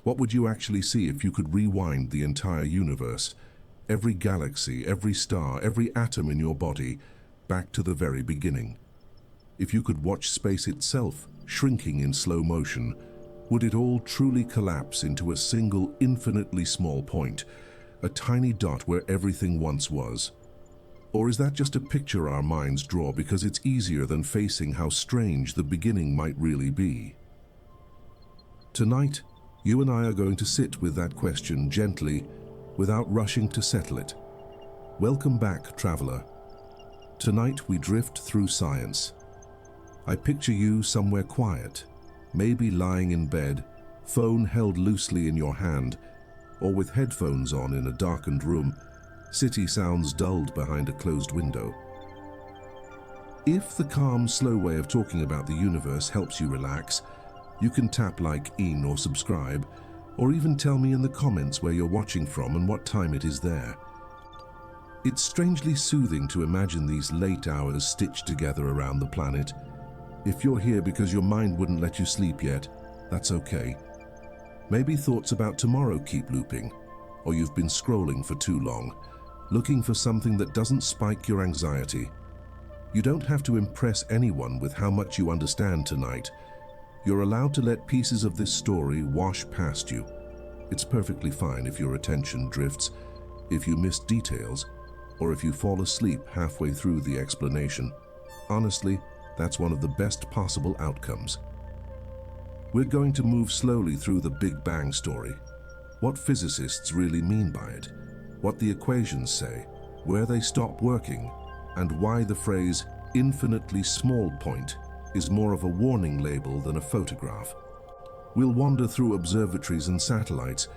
What would you actually see if you could rewind the entire universe, every galaxy, every star, every atom in your body, back to the very beginning? If you could watch space itself shrinking in slow motion, would it all truly collapse into a single infinitely small point, a tiny dot where everything once was? Or is that just a picture our minds draw because it's easier than facing how strange the beginning might really be? Tonight, you and I are going to sit with that question gently, without rushing to settle it. Welcome back, traveler. Tonight we drift through science. I picture you somewhere quiet, maybe lying in bed, phone held loosely in your hand, or with headphones on in a darkened room, city sounds dulled behind a closed window. If the calm, slow way of talking about the universe helps you relax, you can tap like in or subscribe, or even tell me in the comments where you're watching from and what time it is there. It's strangely soothing to imagine these late hours stitched together around the planet. If you're here because your mind wouldn't let you sleep yet, that's okay. Maybe thoughts about tomorrow keep looping, or you've been scrolling for too long, looking for something that doesn't spike your anxiety. You don't have to impress anyone with how much you understand tonight. You're allowed to let pieces of this story wash past you. It's perfectly fine if your attention drifts, if you miss details, or if you fall asleep halfway through the explanation. Honestly, that's one of the best possible outcomes. We're going to move slowly through the Big Bang story. What physicists really mean by it, what the equations say, where they stop working, and why the phrase infinitely small point is more of a warning label than a photograph. We'll wander through observatories and satellites,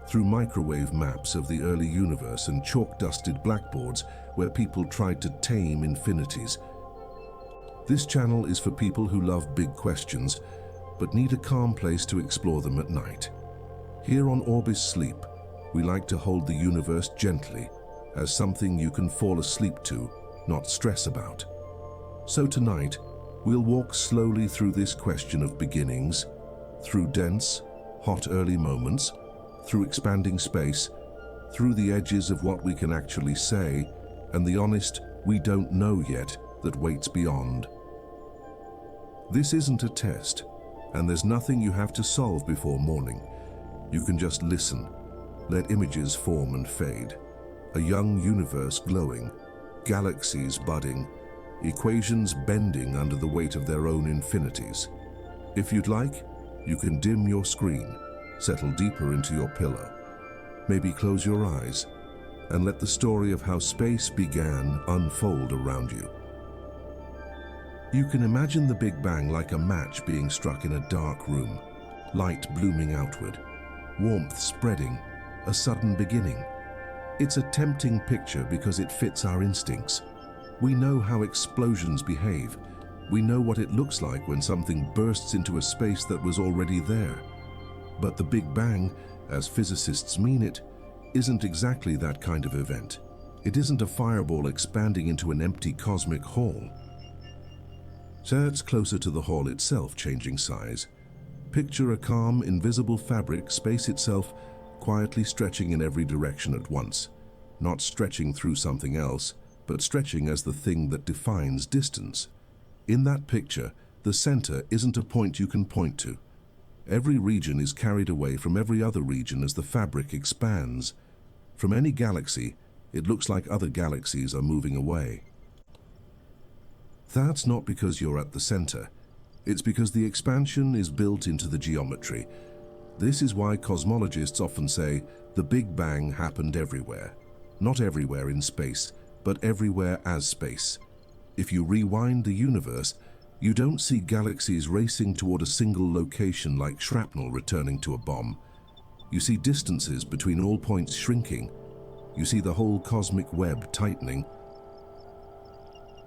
through microwave maps of the early universe and chalk-dusted blackboards where people tried to tame infinities. This channel is for people who love big questions, but need a calm place to explore them at night. Here on Orbis Sleep, we like to hold the universe gently, as something you can fall asleep to, not stress about. So tonight, we'll walk slowly through this question of beginnings, through dense, hot early moments, through expanding space, through the edges of what we can actually say, and the honest we don't know yet that waits beyond. This isn't a test, and there's nothing you have to solve before morning. You can just listen, let images form and fade. A young universe glowing, galaxies budding, equations bending under the weight of their own infinities. If you'd like, you can dim your screen, settle deeper into your pillow, maybe close your eyes, and let the story of how space began unfold around you. You can imagine the Big Bang like a match being struck in a dark room, light blooming outward, warmth spreading, a sudden beginning. It's a tempting picture because it fits our instincts. We know how explosions behave. We know what it looks like when something bursts into a space that was already there. But the Big Bang, as physicists mean it, isn't exactly that kind of event. It isn't a fireball expanding into an empty cosmic hall. So it's closer to the hall itself, changing size. Picture a calm, invisible fabric, space itself, quietly stretching in every direction at once. Not stretching through something else, but stretching as the thing that defines distance. In that picture, the center isn't a point you can point to. Every region is carried away from every other region as the fabric expands. From any galaxy, it looks like other galaxies are moving away. That's not because you're at the center. It's because the expansion is built into the geometry. This is why cosmologists often say the Big Bang happened everywhere. Not everywhere in space, but everywhere as space. If you rewind the universe, you don't see galaxies racing toward a single location like shrapnel returning to a bomb. You see distances between all points shrinking. You see the whole cosmic web tightening.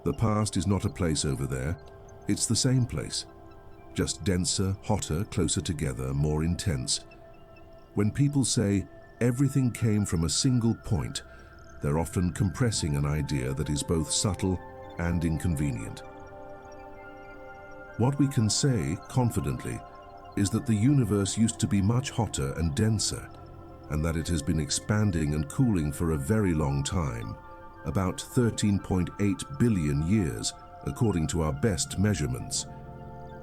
The past is not a place over there. It's the same place, just denser, hotter, closer together, more intense. When people say everything came from a single point, they're often compressing an idea that is both subtle and inconvenient. What we can say confidently is that the universe used to be much hotter and denser, and that it has been expanding and cooling for a very long time, about 13.8 billion years, according to our best measurements.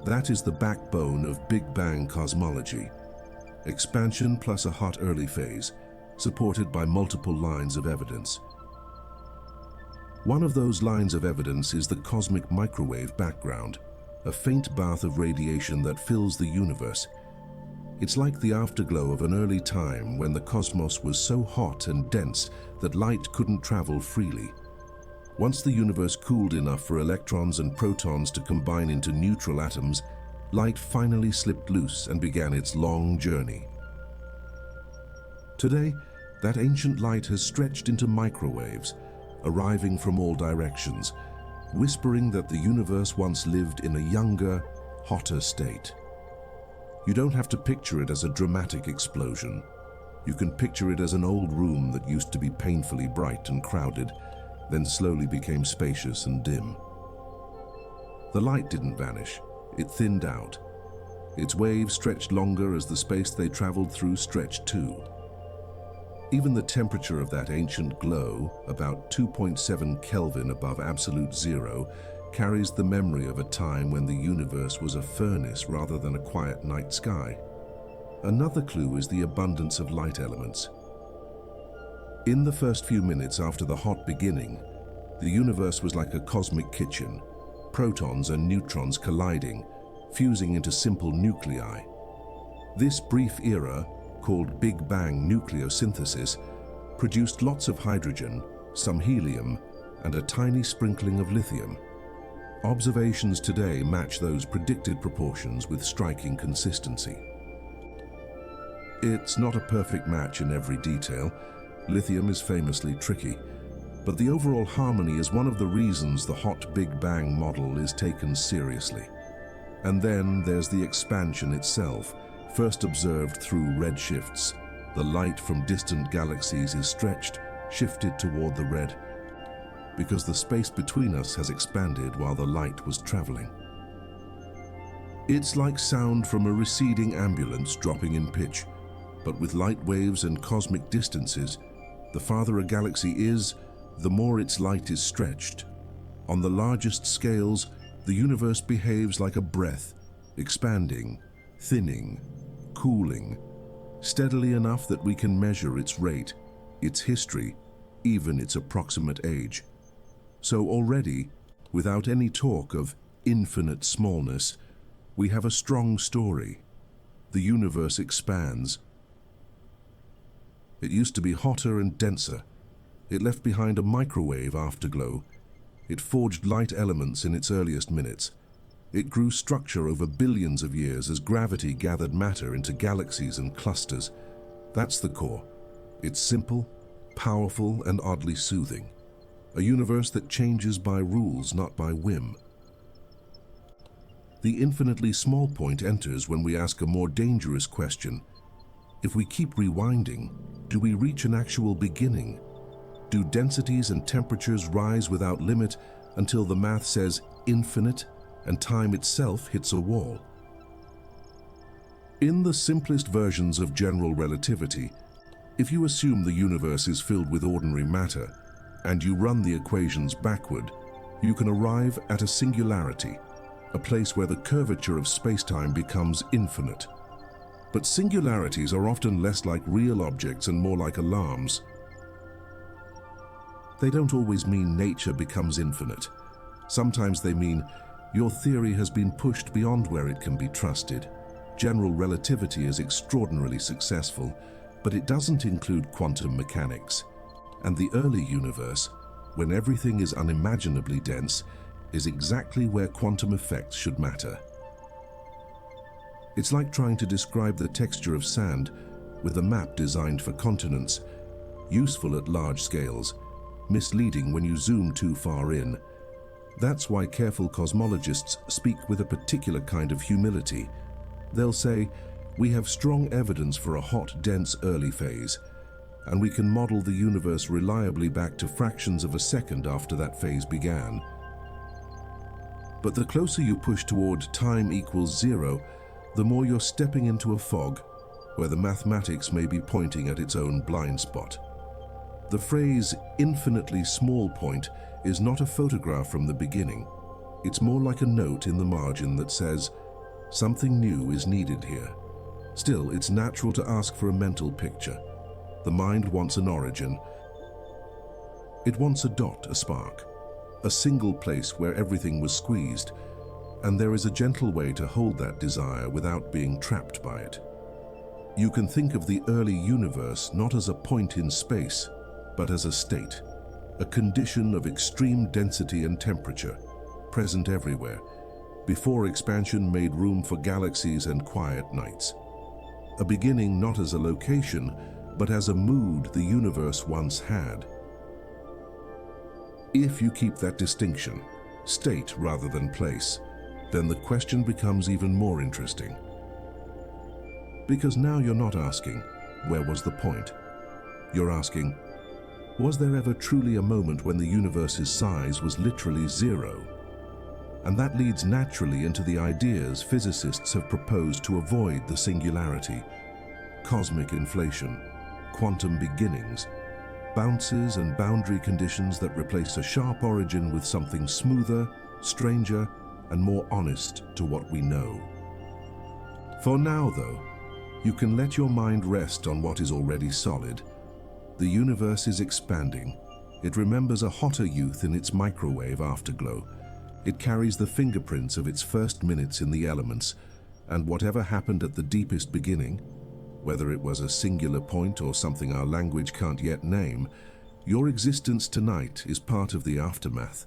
That is the backbone of Big Bang cosmology. Expansion plus a hot early phase, supported by multiple lines of evidence. One of those lines of evidence is the cosmic microwave background, a faint bath of radiation that fills the universe. It's like the afterglow of an early time when the cosmos was so hot and dense that light couldn't travel freely. Once the universe cooled enough for electrons and protons to combine into neutral atoms, light finally slipped loose and began its long journey. Today, that ancient light has stretched into microwaves, arriving from all directions, whispering that the universe once lived in a younger, hotter state. You don't have to picture it as a dramatic explosion. You can picture it as an old room that used to be painfully bright and crowded, then slowly became spacious and dim. The light didn't vanish, it thinned out. Its waves stretched longer as the space they traveled through stretched too. Even the temperature of that ancient glow, about 2.7 Kelvin above absolute zero, carries the memory of a time when the universe was a furnace rather than a quiet night sky. Another clue is the abundance of light elements. In the first few minutes after the hot beginning, the universe was like a cosmic kitchen, protons and neutrons colliding, fusing into simple nuclei. This brief era, called Big Bang nucleosynthesis, produced lots of hydrogen, some helium, and a tiny sprinkling of lithium. Observations today match those predicted proportions with striking consistency. It's not a perfect match in every detail. Lithium is famously tricky, but the overall harmony is one of the reasons the hot Big Bang model is taken seriously. And then there's the expansion itself, first observed through redshifts. The light from distant galaxies is stretched, shifted toward the red, because the space between us has expanded while the light was traveling. It's like sound from a receding ambulance dropping in pitch, but with light waves and cosmic distances, the farther a galaxy is, the more its light is stretched. On the largest scales, the universe behaves like a breath, expanding, thinning, cooling, steadily enough that we can measure its rate, its history, even its approximate age. So already, without any talk of infinite smallness, we have a strong story. The universe expands. It used to be hotter and denser. It left behind a microwave afterglow. It forged light elements in its earliest minutes. It grew structure over billions of years as gravity gathered matter into galaxies and clusters. That's the core. It's simple, powerful, and oddly soothing. A universe that changes by rules, not by whim. The infinitely small point enters when we ask a more dangerous question. If we keep rewinding, do we reach an actual beginning? Do densities and temperatures rise without limit until the math says infinite and time itself hits a wall? In the simplest versions of general relativity, if you assume the universe is filled with ordinary matter and you run the equations backward, you can arrive at a singularity, a place where the curvature of space-time becomes infinite. But singularities are often less like real objects and more like alarms. They don't always mean nature becomes infinite. Sometimes they mean your theory has been pushed beyond where it can be trusted. General relativity is extraordinarily successful, but it doesn't include quantum mechanics. And the early universe, when everything is unimaginably dense, is exactly where quantum effects should matter. It's like trying to describe the texture of sand with a map designed for continents, useful at large scales, misleading when you zoom too far in. That's why careful cosmologists speak with a particular kind of humility. They'll say, we have strong evidence for a hot, dense early phase, and we can model the universe reliably back to fractions of a second after that phase began. But the closer you push toward time equals zero, the more you're stepping into a fog where the mathematics may be pointing at its own blind spot. The phrase infinitely small point is not a photograph from the beginning. It's more like a note in the margin that says, something new is needed here. Still, it's natural to ask for a mental picture. The mind wants an origin. It wants a dot, a spark, a single place where everything was squeezed, and there is a gentle way to hold that desire without being trapped by it. You can think of the early universe not as a point in space, but as a state, a condition of extreme density and temperature, present everywhere, before expansion made room for galaxies and quiet nights. A beginning not as a location, but as a mood the universe once had. If you keep that distinction, state rather than place, then the question becomes even more interesting. Because now you're not asking, where was the point? You're asking, was there ever truly a moment when the universe's size was literally zero? And that leads naturally into the ideas physicists have proposed to avoid the singularity: cosmic inflation, quantum beginnings, bounces and boundary conditions that replace a sharp origin with something smoother, stranger, and more honest to what we know. For now, though, you can let your mind rest on what is already solid. The universe is expanding. It remembers a hotter youth in its microwave afterglow. It carries the fingerprints of its first minutes in the elements, and whatever happened at the deepest beginning, whether it was a singular point or something our language can't yet name, your existence tonight is part of the aftermath,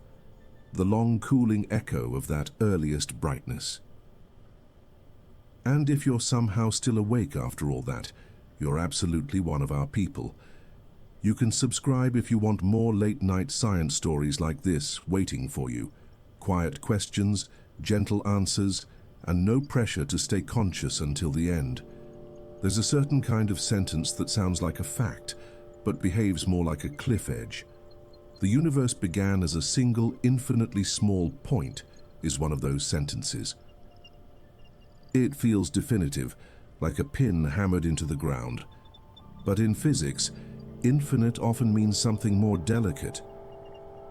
the long cooling echo of that earliest brightness. And if you're somehow still awake after all that, you're absolutely one of our people. You can subscribe if you want more late-night science stories like this waiting for you. Quiet questions, gentle answers, and no pressure to stay conscious until the end. There's a certain kind of sentence that sounds like a fact, but behaves more like a cliff edge. The universe began as a single, infinitely small point is one of those sentences. It feels definitive, like a pin hammered into the ground. But in physics, infinite often means something more delicate.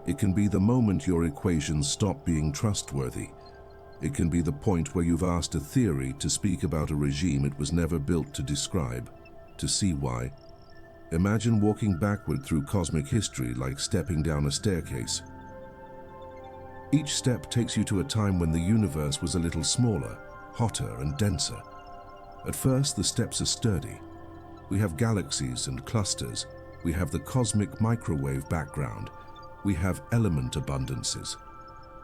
It can be the moment your equations stop being trustworthy. It can be the point where you've asked a theory to speak about a regime it was never built to describe, to see why. Imagine walking backward through cosmic history like stepping down a staircase. Each step takes you to a time when the universe was a little smaller, hotter and denser. At first, the steps are sturdy. We have galaxies and clusters. We have the cosmic microwave background. We have element abundances.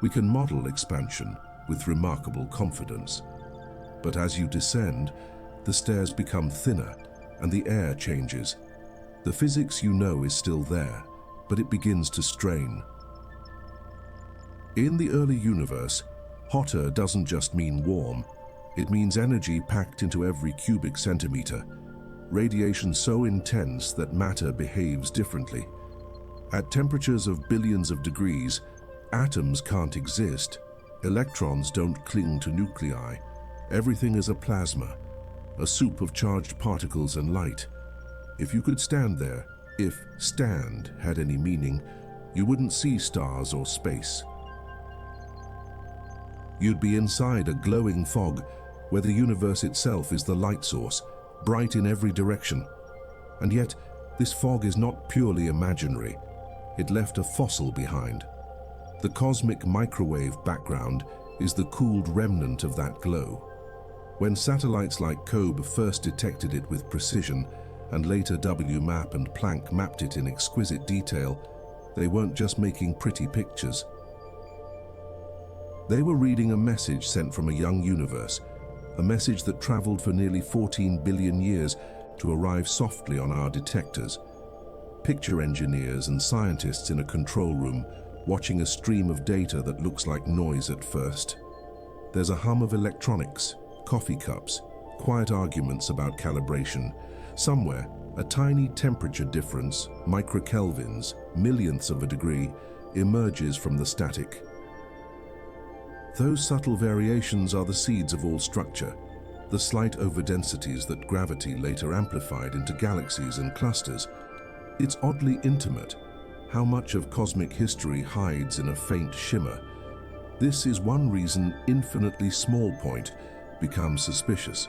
We can model expansion with remarkable confidence. But as you descend, the stairs become thinner and the air changes. The physics you know is still there, but it begins to strain. In the early universe, hotter doesn't just mean warm. It means energy packed into every cubic centimeter. Radiation so intense that matter behaves differently. At temperatures of billions of degrees, atoms can't exist. Electrons don't cling to nuclei. Everything is a plasma, a soup of charged particles and light. If you could stand there, if stand had any meaning, you wouldn't see stars or space. You'd be inside a glowing fog where the universe itself is the light source, bright in every direction. And yet, this fog is not purely imaginary. It left a fossil behind. The cosmic microwave background is the cooled remnant of that glow. When satellites like COBE first detected it with precision, and later WMAP and Planck mapped it in exquisite detail, they weren't just making pretty pictures. They were reading a message sent from a young universe, a message that traveled for nearly 14 billion years to arrive softly on our detectors. Picture engineers and scientists in a control room, watching a stream of data that looks like noise at first. There's a hum of electronics, coffee cups, quiet arguments about calibration. Somewhere, a tiny temperature difference, microkelvins, millionths of a degree, emerges from the static. Those subtle variations are the seeds of all structure. the slight overdensities that gravity later amplified into galaxies and clusters. It's oddly intimate, how much of cosmic history hides in a faint shimmer. This is one reason infinitely small point becomes suspicious.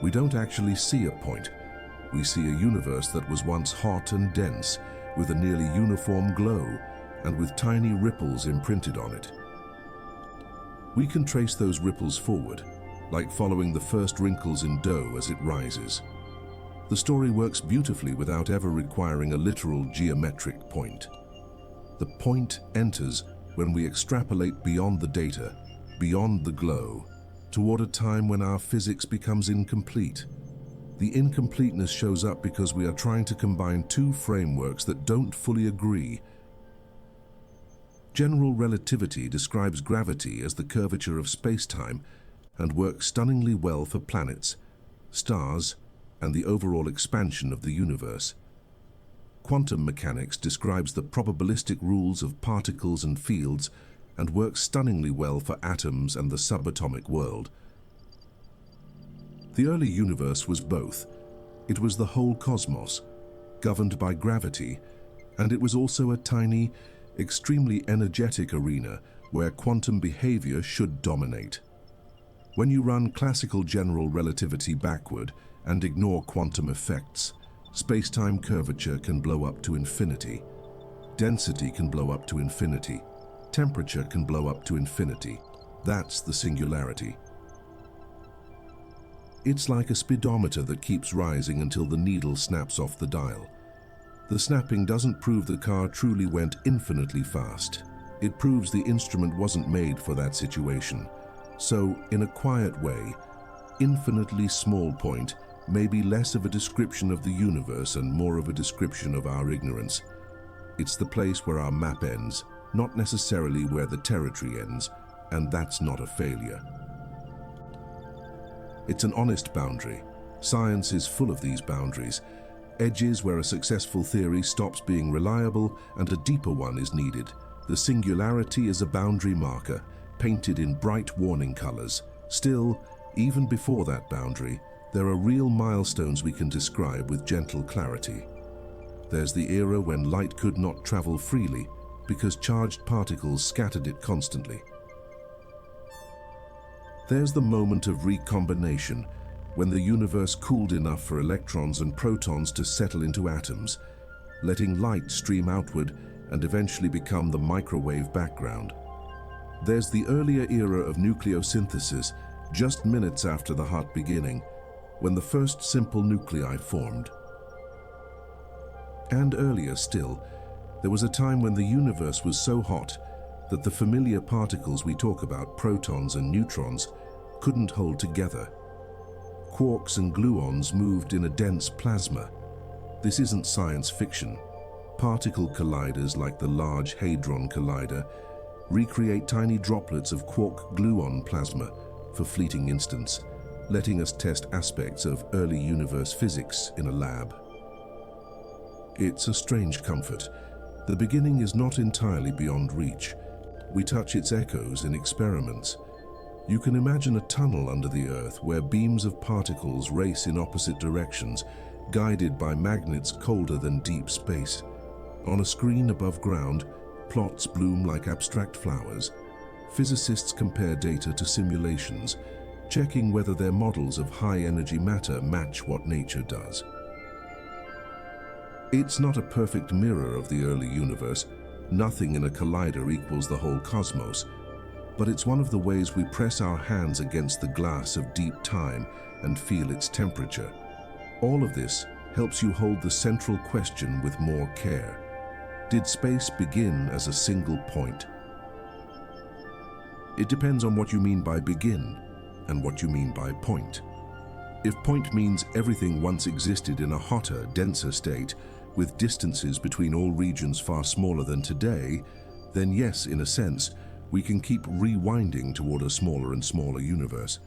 We don't actually see a point. We see a universe that was once hot and dense, with a nearly uniform glow, and with tiny ripples imprinted on it. We can trace those ripples forward, like following the first wrinkles in dough as it rises. The story works beautifully without ever requiring a literal geometric point. The point enters when we extrapolate beyond the data, beyond the glow, toward a time when our physics becomes incomplete. The incompleteness shows up because we are trying to combine two frameworks that don't fully agree. General relativity describes gravity as the curvature of space-time and works stunningly well for planets, stars, and the overall expansion of the universe. Quantum mechanics describes the probabilistic rules of particles and fields and works stunningly well for atoms and the subatomic world. The early universe was both. It was the whole cosmos, governed by gravity, and it was also a tiny, extremely energetic arena where quantum behavior should dominate. When you run classical general relativity backward and ignore quantum effects, space-time curvature can blow up to infinity. Density can blow up to infinity. Temperature can blow up to infinity. That's the singularity. It's like a speedometer that keeps rising until the needle snaps off the dial. The snapping doesn't prove the car truly went infinitely fast. It proves the instrument wasn't made for that situation. So, in a quiet way, infinitely small point may be less of a description of the universe and more of a description of our ignorance. It's the place where our map ends, not necessarily where the territory ends, and that's not a failure. It's an honest boundary. Science is full of these boundaries, edges where a successful theory stops being reliable and a deeper one is needed. The singularity is a boundary marker, painted in bright warning colors. Still, even before that boundary, there are real milestones we can describe with gentle clarity. There's the era when light could not travel freely because charged particles scattered it constantly. There's the moment of recombination, when the universe cooled enough for electrons and protons to settle into atoms, letting light stream outward and eventually become the microwave background. There's the earlier era of nucleosynthesis, just minutes after the hot beginning, when the first simple nuclei formed. And earlier still, there was a time when the universe was so hot that the familiar particles we talk about, protons and neutrons, couldn't hold together. Quarks and gluons moved in a dense plasma. This isn't science fiction. Particle colliders like the Large Hadron Collider recreate tiny droplets of quark-gluon plasma for fleeting instants, letting us test aspects of early universe physics in a lab. It's a strange comfort. The beginning is not entirely beyond reach. We touch its echoes in experiments. You can imagine a tunnel under the Earth where beams of particles race in opposite directions, guided by magnets colder than deep space. On a screen above ground, plots bloom like abstract flowers. Physicists compare data to simulations, checking whether their models of high-energy matter match what nature does. It's not a perfect mirror of the early universe. Nothing in a collider equals the whole cosmos, but it's one of the ways we press our hands against the glass of deep time and feel its temperature. All of this helps you hold the central question with more care. Did space begin as a single point? It depends on what you mean by begin and what you mean by point. If point means everything once existed in a hotter, denser state, with distances between all regions far smaller than today, then yes, in a sense, we can keep rewinding toward a smaller and smaller universe.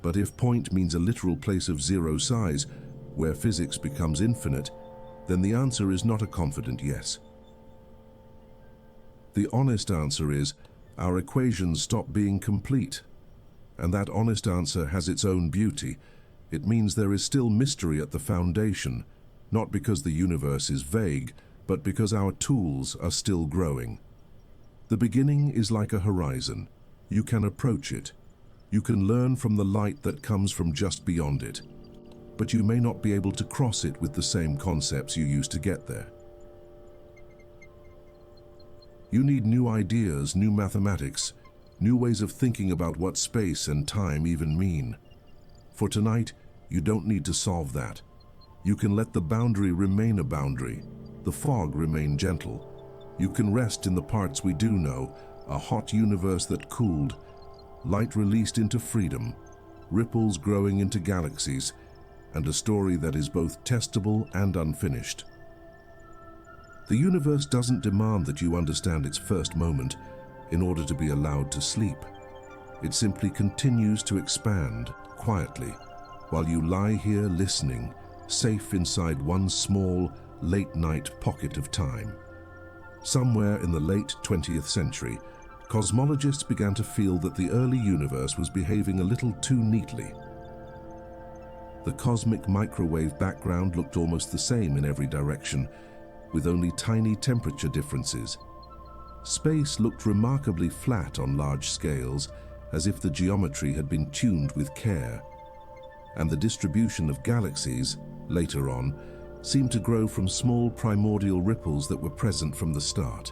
But if point means a literal place of zero size, where physics becomes infinite, then the answer is not a confident yes. The honest answer is, our equations stop being complete. And that honest answer has its own beauty. It means there is still mystery at the foundation, not because the universe is vague, but because our tools are still growing. The beginning is like a horizon. You can approach it. You can learn from the light that comes from just beyond it. But you may not be able to cross it with the same concepts you used to get there. You need new ideas, new mathematics, new ways of thinking about what space and time even mean. For tonight, you don't need to solve that. You can let the boundary remain a boundary, the fog remain gentle. You can rest in the parts we do know, a hot universe that cooled, light released into freedom, ripples growing into galaxies, and a story that is both testable and unfinished. The universe doesn't demand that you understand its first moment in order to be allowed to sleep. It simply continues to expand quietly while you lie here listening, safe inside one small, late-night pocket of time. Somewhere in the late 20th century, cosmologists began to feel that the early universe was behaving a little too neatly. The cosmic microwave background looked almost the same in every direction, with only tiny temperature differences. Space looked remarkably flat on large scales, as if the geometry had been tuned with care. And the distribution of galaxies, later on, seemed to grow from small primordial ripples that were present from the start.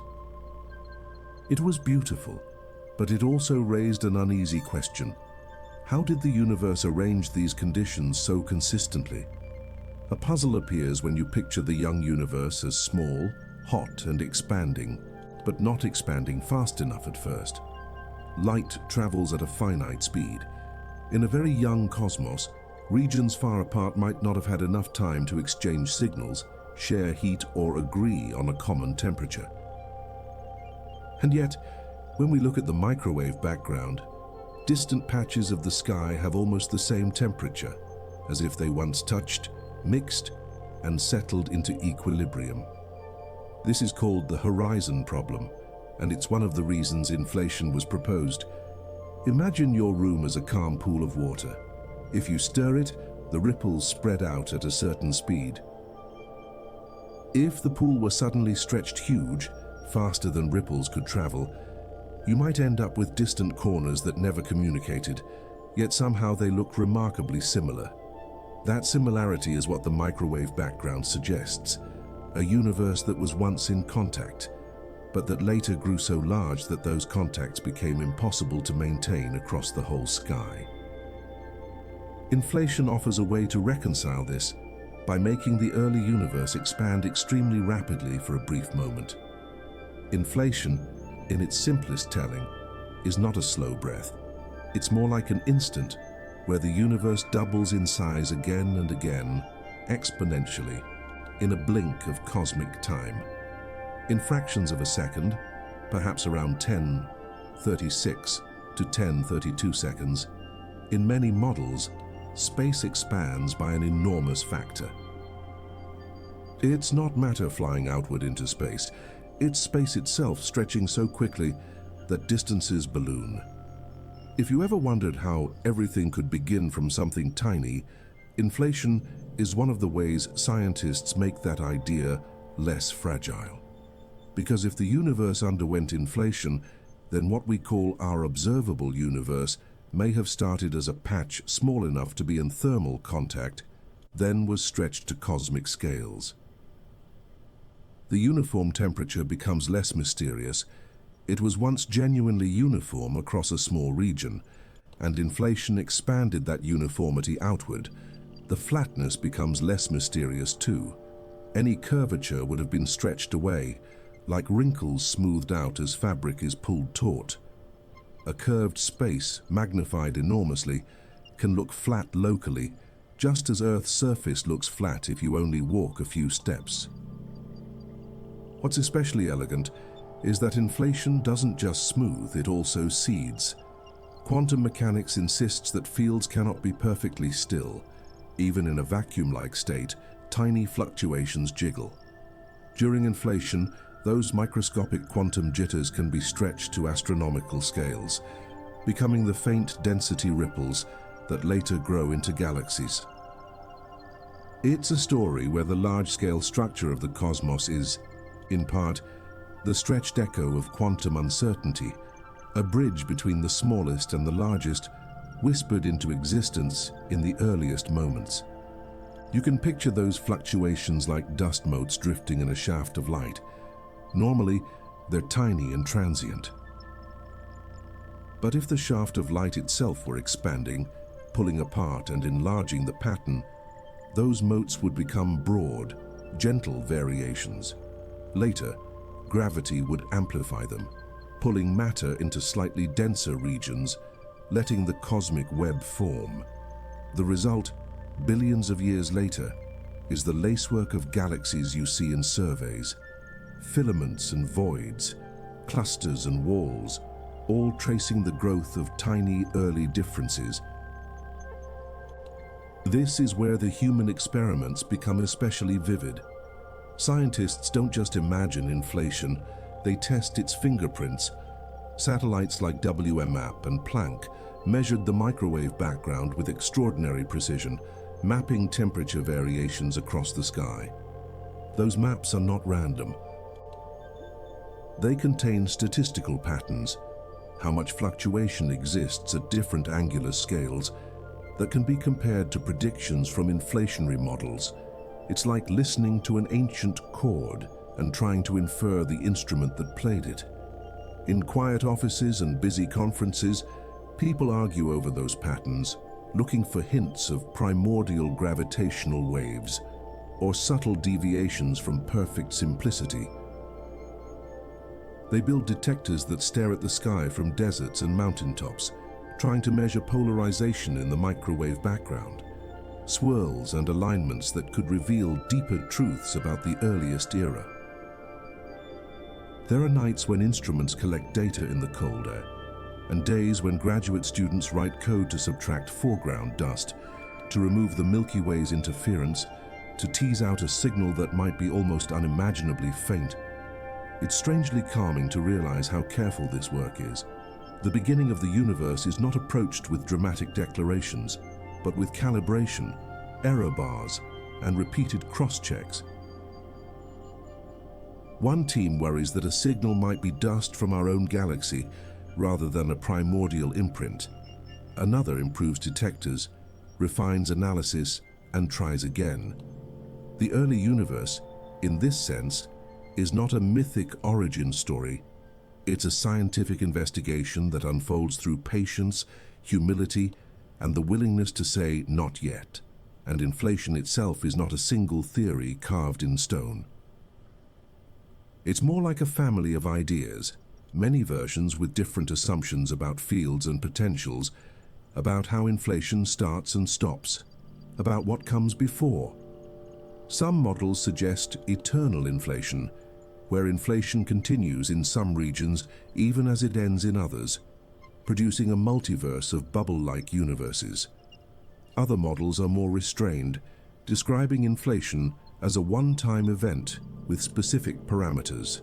It was beautiful, but it also raised an uneasy question. How did the universe arrange these conditions so consistently? A puzzle appears when you picture the young universe as small, hot, and expanding, but not expanding fast enough at first. Light travels at a finite speed. In a very young cosmos, regions far apart might not have had enough time to exchange signals, share heat, or agree on a common temperature. And yet, when we look at the microwave background, distant patches of the sky have almost the same temperature, as if they once touched, mixed, and settled into equilibrium. This is called the horizon problem, and it's one of the reasons inflation was proposed. Imagine your room as a calm pool of water. If you stir it, the ripples spread out at a certain speed. If the pool were suddenly stretched huge, faster than ripples could travel, you might end up with distant corners that never communicated, yet somehow they look remarkably similar. That similarity is what the microwave background suggests, a universe that was once in contact, but that later grew so large that those contacts became impossible to maintain across the whole sky. Inflation offers a way to reconcile this by making the early universe expand extremely rapidly for a brief moment. Inflation, in its simplest telling, is not a slow breath. It's more like an instant where the universe doubles in size again and again, exponentially, in a blink of cosmic time. In fractions of a second, perhaps around 10:36 to 10:32 seconds, in many models, space expands by an enormous factor. It's not matter flying outward into space. It's space itself stretching so quickly that distances balloon. If you ever wondered how everything could begin from something tiny, inflation is one of the ways scientists make that idea less fragile. Because if the universe underwent inflation, then what we call our observable universe may have started as a patch small enough to be in thermal contact, then was stretched to cosmic scales. The uniform temperature becomes less mysterious. It was once genuinely uniform across a small region, and inflation expanded that uniformity outward. The flatness becomes less mysterious too. Any curvature would have been stretched away, like wrinkles smoothed out as fabric is pulled taut. A curved space, magnified enormously, can look flat locally, just as Earth's surface looks flat if you only walk a few steps. What's especially elegant is that inflation doesn't just smooth, it also seeds. Quantum mechanics insists that fields cannot be perfectly still. Even in a vacuum-like state, tiny fluctuations jiggle. During inflation, those microscopic quantum jitters can be stretched to astronomical scales. becoming the faint density ripples that later grow into galaxies. It's a story where the large-scale structure of the cosmos is, in part, the stretched echo of quantum uncertainty, a bridge between the smallest and the largest, whispered into existence in the earliest moments. You can picture those fluctuations like dust motes drifting in a shaft of light. Normally, they're tiny and transient. But if the shaft of light itself were expanding, pulling apart and enlarging the pattern, those motes would become broad, gentle variations. Later, gravity would amplify them, pulling matter into slightly denser regions, letting the cosmic web form. The result, billions of years later, is the lacework of galaxies you see in surveys. Filaments and voids, clusters and walls, all tracing the growth of tiny early differences. This is where the human experiments become especially vivid. Scientists don't just imagine inflation, they test its fingerprints. Satellites like WMAP and Planck measured the microwave background with extraordinary precision, mapping temperature variations across the sky. Those maps are not random. They contain statistical patterns, how much fluctuation exists at different angular scales, that can be compared to predictions from inflationary models. It's like listening to an ancient chord and trying to infer the instrument that played it. In quiet offices and busy conferences, people argue over those patterns, looking for hints of primordial gravitational waves or subtle deviations from perfect simplicity. They build detectors that stare at the sky from deserts and mountaintops, trying to measure polarization in the microwave background, swirls and alignments that could reveal deeper truths about the earliest era. There are nights when instruments collect data in the cold air, and days when graduate students write code to subtract foreground dust, to remove the Milky Way's interference, to tease out a signal that might be almost unimaginably faint. It's strangely calming to realize how careful this work is. The beginning of the universe is not approached with dramatic declarations, but with calibration, error bars, and repeated cross-checks. One team worries that a signal might be dust from our own galaxy rather than a primordial imprint. Another improves detectors, refines analysis, and tries again. The early universe, in this sense, is not a mythic origin story. It's a scientific investigation that unfolds through patience, humility, and the willingness to say not yet. And inflation itself is not a single theory carved in stone. It's more like a family of ideas, many versions with different assumptions about fields and potentials, about how inflation starts and stops, about what comes before. Some models suggest eternal inflation, where inflation continues in some regions even as it ends in others, producing a multiverse of bubble-like universes. Other models are more restrained, describing inflation as a one-time event with specific parameters.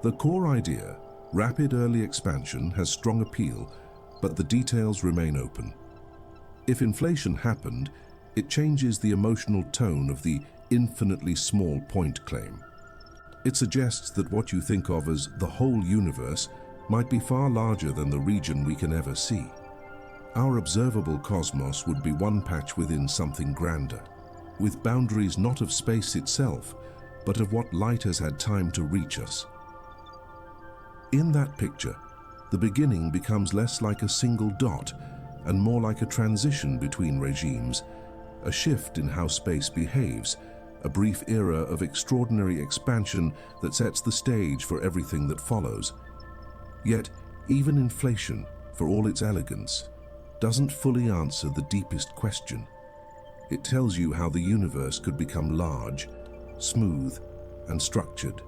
The core idea, rapid early expansion, has strong appeal, but the details remain open. If inflation happened, it changes the emotional tone of the infinitely small point claim. It suggests that what you think of as the whole universe might be far larger than the region we can ever see. Our observable cosmos would be one patch within something grander, with boundaries not of space itself, but of what light has had time to reach us. In that picture, the beginning becomes less like a single dot and more like a transition between regimes, a shift in how space behaves, a brief era of extraordinary expansion that sets the stage for everything that follows. Yet, even inflation, for all its elegance, doesn't fully answer the deepest question. It tells you how the universe could become large, smooth, and structured.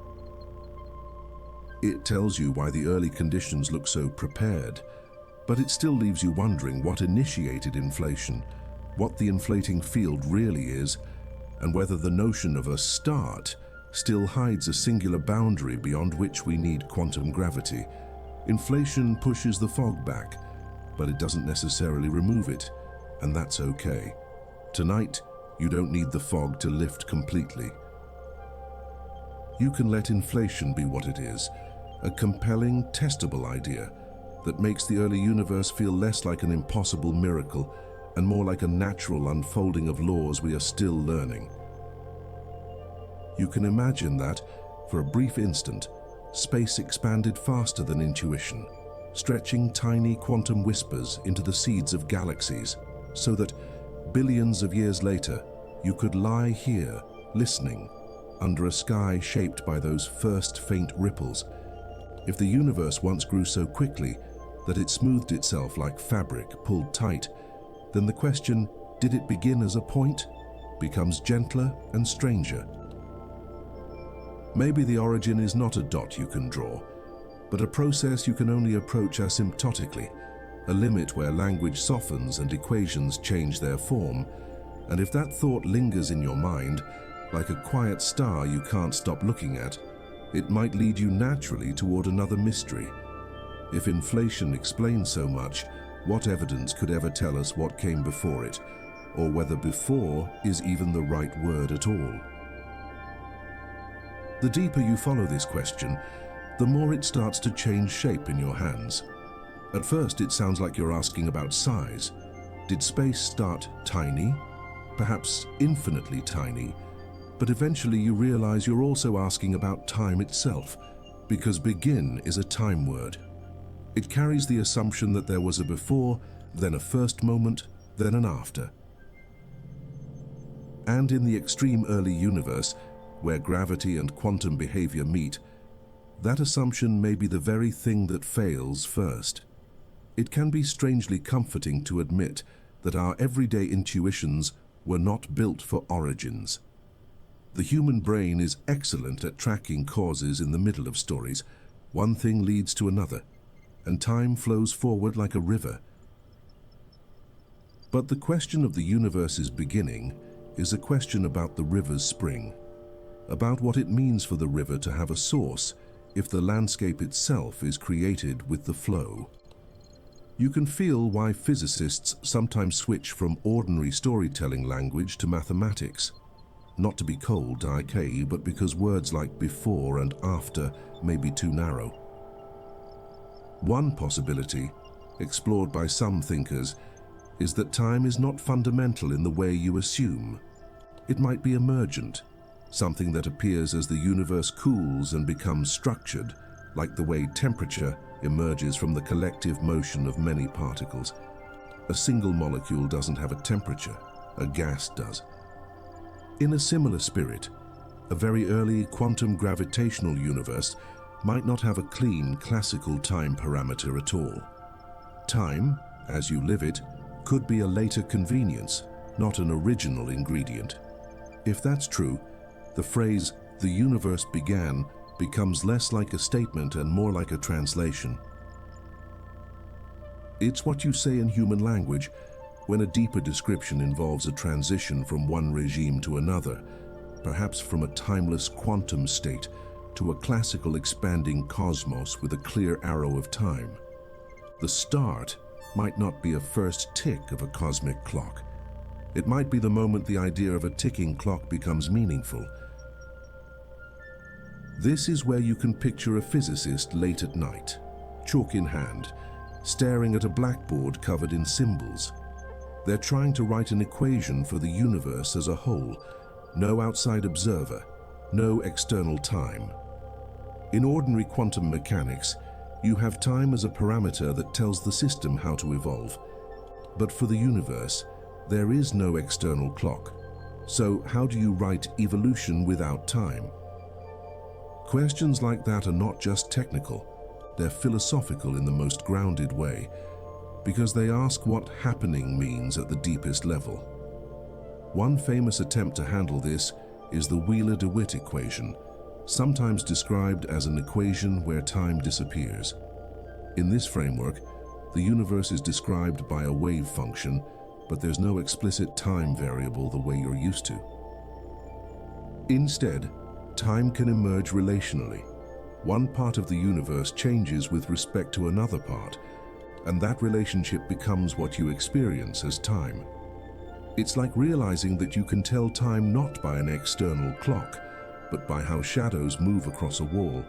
It tells you why the early conditions look so prepared, but it still leaves you wondering what initiated inflation, what the inflating field really is, and whether the notion of a start still hides a singular boundary beyond which we need quantum gravity. Inflation pushes the fog back, but it doesn't necessarily remove it, and that's okay. Tonight, you don't need the fog to lift completely. You can let inflation be what it is, a compelling, testable idea that makes the early universe feel less like an impossible miracle and more like a natural unfolding of laws we are still learning. You can imagine that, for a brief instant, space expanded faster than intuition, stretching tiny quantum whispers into the seeds of galaxies, so that billions of years later, you could lie here, listening, under a sky shaped by those first faint ripples. If the universe once grew so quickly that it smoothed itself like fabric pulled tight, then the question, did it begin as a point, becomes gentler and stranger. Maybe the origin is not a dot you can draw, but a process you can only approach asymptotically, a limit where language softens and equations change their form. And if that thought lingers in your mind, like a quiet star you can't stop looking at, it might lead you naturally toward another mystery. If inflation explains so much, what evidence could ever tell us what came before it, or whether before is even the right word at all? The deeper you follow this question, the more it starts to change shape in your hands. At first, it sounds like you're asking about size. Did space start tiny? Perhaps infinitely tiny? But eventually you realize you're also asking about time itself, because begin is a time word. It carries the assumption that there was a before, then a first moment, then an after. And in the extreme early universe, where gravity and quantum behavior meet, that assumption may be the very thing that fails first. It can be strangely comforting to admit that our everyday intuitions were not built for origins. The human brain is excellent at tracking causes in the middle of stories. One thing leads to another, and time flows forward like a river. But the question of the universe's beginning is a question about the river's spring, about what it means for the river to have a source if the landscape itself is created with the flow. You can feel why physicists sometimes switch from ordinary storytelling language to mathematics. Not to be cold, okay, but because words like before and after may be too narrow. One possibility, explored by some thinkers, is that time is not fundamental in the way you assume. It might be emergent, something that appears as the universe cools and becomes structured, like the way temperature emerges from the collective motion of many particles. A single molecule doesn't have a temperature, a gas does. In a similar spirit, a very early quantum gravitational universe might not have a clean classical time parameter at all. Time, as you live it, could be a later convenience, not an original ingredient. If that's true, the phrase, "the universe began," becomes less like a statement and more like a translation. It's what you say in human language when a deeper description involves a transition from one regime to another, perhaps from a timeless quantum state to a classical expanding cosmos with a clear arrow of time. The start might not be a first tick of a cosmic clock. It might be the moment the idea of a ticking clock becomes meaningful. This is where you can picture a physicist late at night, chalk in hand, staring at a blackboard covered in symbols. They're trying to write an equation for the universe as a whole. No outside observer, no external time. In ordinary quantum mechanics, you have time as a parameter that tells the system how to evolve. But for the universe, there is no external clock. So how do you write evolution without time? Questions like that are not just technical, they're philosophical in the most grounded way, because they ask what happening means at the deepest level. One famous attempt to handle this is the Wheeler-DeWitt equation, sometimes described as an equation where time disappears. In this framework, the universe is described by a wave function, but there's no explicit time variable the way you're used to. Instead, time can emerge relationally. one part of the universe changes with respect to another part, and that relationship becomes what you experience as time. It's like realizing that you can tell time not by an external clock, but by how shadows move across a wall,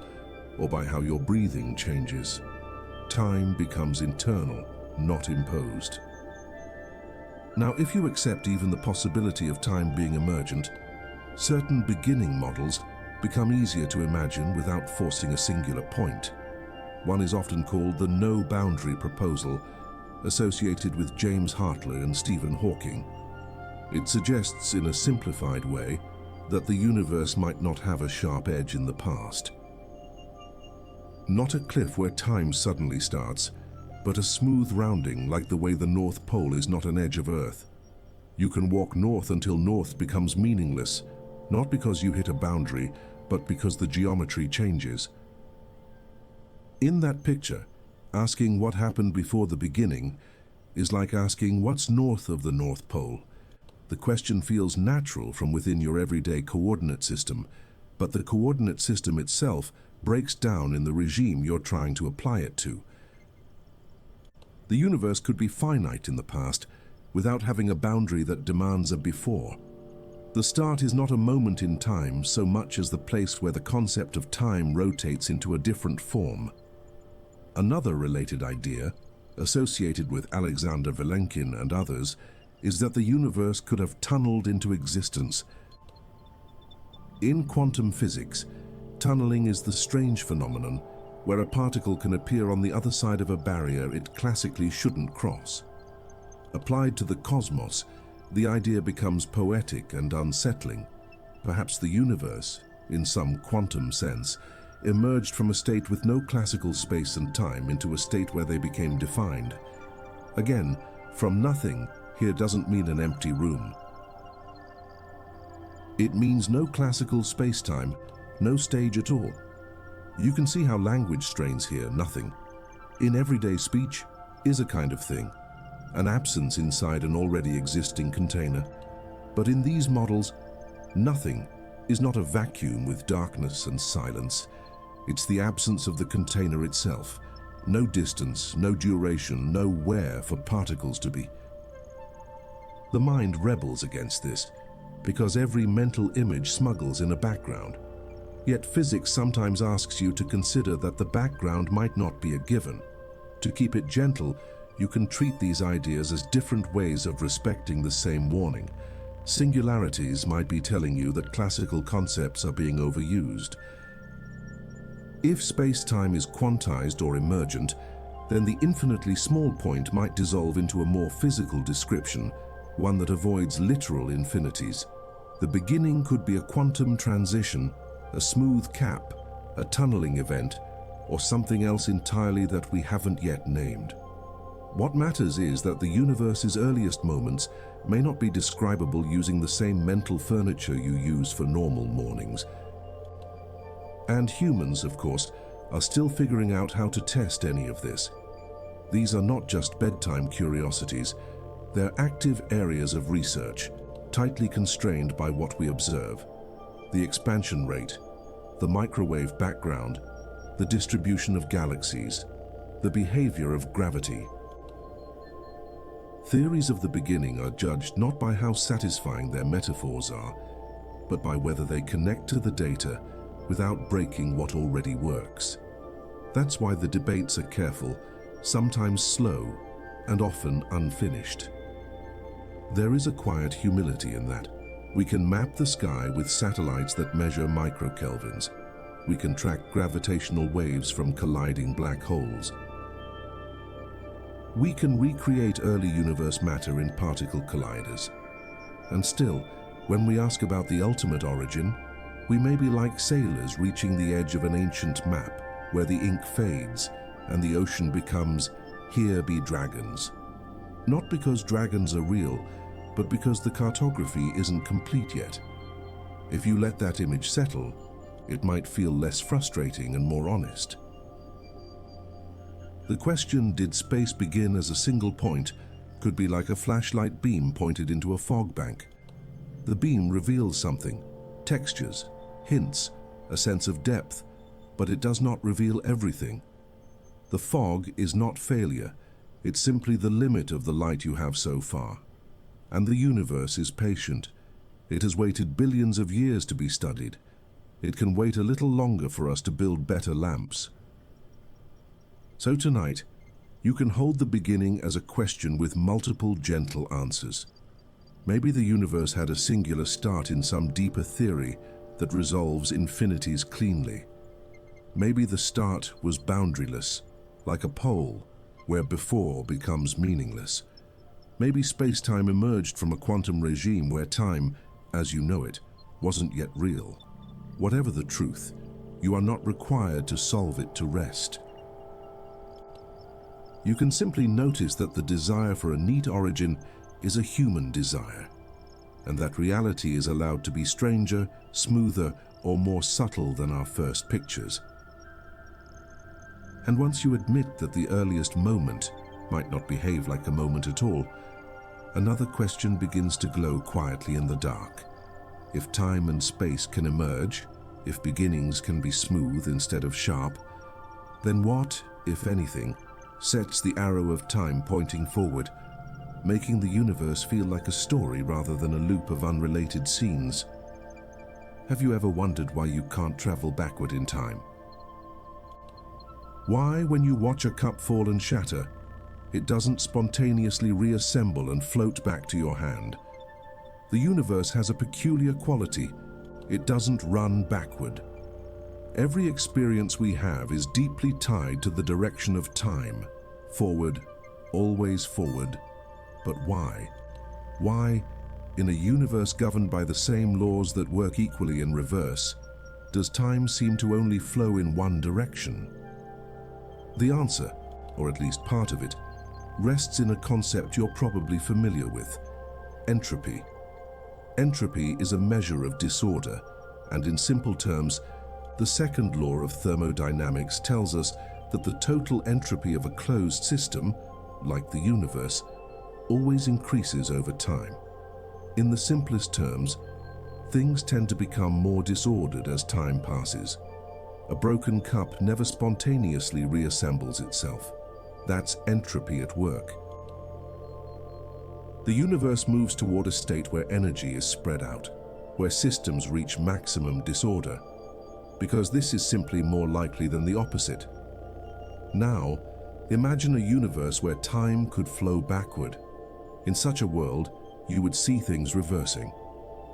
or by how your breathing changes. Time becomes internal, not imposed. Now, if you accept even the possibility of time being emergent, certain beginning models become easier to imagine without forcing a singular point. One is often called the no-boundary proposal, associated with James Hartley and Stephen Hawking. It suggests, in a simplified way, that the universe might not have a sharp edge in the past. Not a cliff where time suddenly starts, but a smooth rounding like the way the North Pole is not an edge of Earth. You can walk north until north becomes meaningless, not because you hit a boundary, but because the geometry changes. In that picture, asking what happened before the beginning is like asking what's north of the North Pole. The question feels natural from within your everyday coordinate system, but the coordinate system itself breaks down in the regime you're trying to apply it to. The universe could be finite in the past, without having a boundary that demands a before. The start is not a moment in time so much as the place where the concept of time rotates into a different form. Another related idea, associated with Alexander Vilenkin and others, is that the universe could have tunneled into existence. In quantum physics, tunneling is the strange phenomenon where a particle can appear on the other side of a barrier it classically shouldn't cross. Applied to the cosmos, the idea becomes poetic and unsettling. Perhaps the universe, in some quantum sense, emerged from a state with no classical space and time into a state where they became defined. Again, from nothing here doesn't mean an empty room. It means no classical space-time, no stage at all. You can see how language strains here nothing. In everyday speech is a kind of thing, an absence inside an already existing container. But in these models, nothing is not a vacuum with darkness and silence. It's the absence of the container itself. No distance, no duration, no where for particles to be. The mind rebels against this, because every mental image smuggles in a background. Yet physics sometimes asks you to consider that the background might not be a given. To keep it gentle, you can treat these ideas as different ways of respecting the same warning. Singularities might be telling you that classical concepts are being overused. If space-time is quantized or emergent, then the infinitely small point might dissolve into a more physical description, one that avoids literal infinities. The beginning could be a quantum transition, a smooth cap, a tunneling event, or something else entirely that we haven't yet named. What matters is that the universe's earliest moments may not be describable using the same mental furniture you use for normal mornings. And humans, of course, are still figuring out how to test any of this. These are not just bedtime curiosities, they're active areas of research, tightly constrained by what we observe. The expansion rate, the microwave background, the distribution of galaxies, the behavior of gravity. Theories of the beginning are judged not by how satisfying their metaphors are, but by whether they connect to the data without breaking what already works. That's why the debates are careful, sometimes slow, and often unfinished. There is a quiet humility in that. We can map the sky with satellites that measure microkelvins. We can track gravitational waves from colliding black holes. We can recreate early universe matter in particle colliders. And still, when we ask about the ultimate origin, we may be like sailors reaching the edge of an ancient map where the ink fades and the ocean becomes, "Here be dragons." Not because dragons are real, but because the cartography isn't complete yet. If you let that image settle, it might feel less frustrating and more honest. The question, did space begin as a single point, could be like a flashlight beam pointed into a fog bank. The beam reveals something, textures, hints, a sense of depth, but it does not reveal everything. The fog is not failure, it's simply the limit of the light you have so far. And the universe is patient. It has waited billions of years to be studied. It can wait a little longer for us to build better lamps. So tonight, you can hold the beginning as a question with multiple gentle answers. Maybe the universe had a singular start in some deeper theory that resolves infinities cleanly. Maybe the start was boundaryless, like a pole, where before becomes meaningless. Maybe space-time emerged from a quantum regime where time, as you know it, wasn't yet real. Whatever the truth, you are not required to solve it to rest. You can simply notice that the desire for a neat origin is a human desire, and that reality is allowed to be stranger, smoother, or more subtle than our first pictures. And once you admit that the earliest moment might not behave like a moment at all, another question begins to glow quietly in the dark. If time and space can emerge, if beginnings can be smooth instead of sharp, then what, if anything, sets the arrow of time pointing forward, making the universe feel like a story rather than a loop of unrelated scenes? Have you ever wondered why you can't travel backward in time? Why, when you watch a cup fall and shatter, it doesn't spontaneously reassemble and float back to your hand? The universe has a peculiar quality. It doesn't run backward. Every experience we have is deeply tied to the direction of time. Forward, always forward. But why? Why, in a universe governed by the same laws that work equally in reverse, does time seem to only flow in one direction? The answer, or at least part of it, rests in a concept you're probably familiar with: entropy. Entropy is a measure of disorder, and in simple terms, the second law of thermodynamics tells us that the total entropy of a closed system, like the universe, always increases over time. In the simplest terms, things tend to become more disordered as time passes. A broken cup never spontaneously reassembles itself. That's entropy at work. The universe moves toward a state where energy is spread out, where systems reach maximum disorder, because this is simply more likely than the opposite. Now, imagine a universe where time could flow backward. In such a world, you would see things reversing.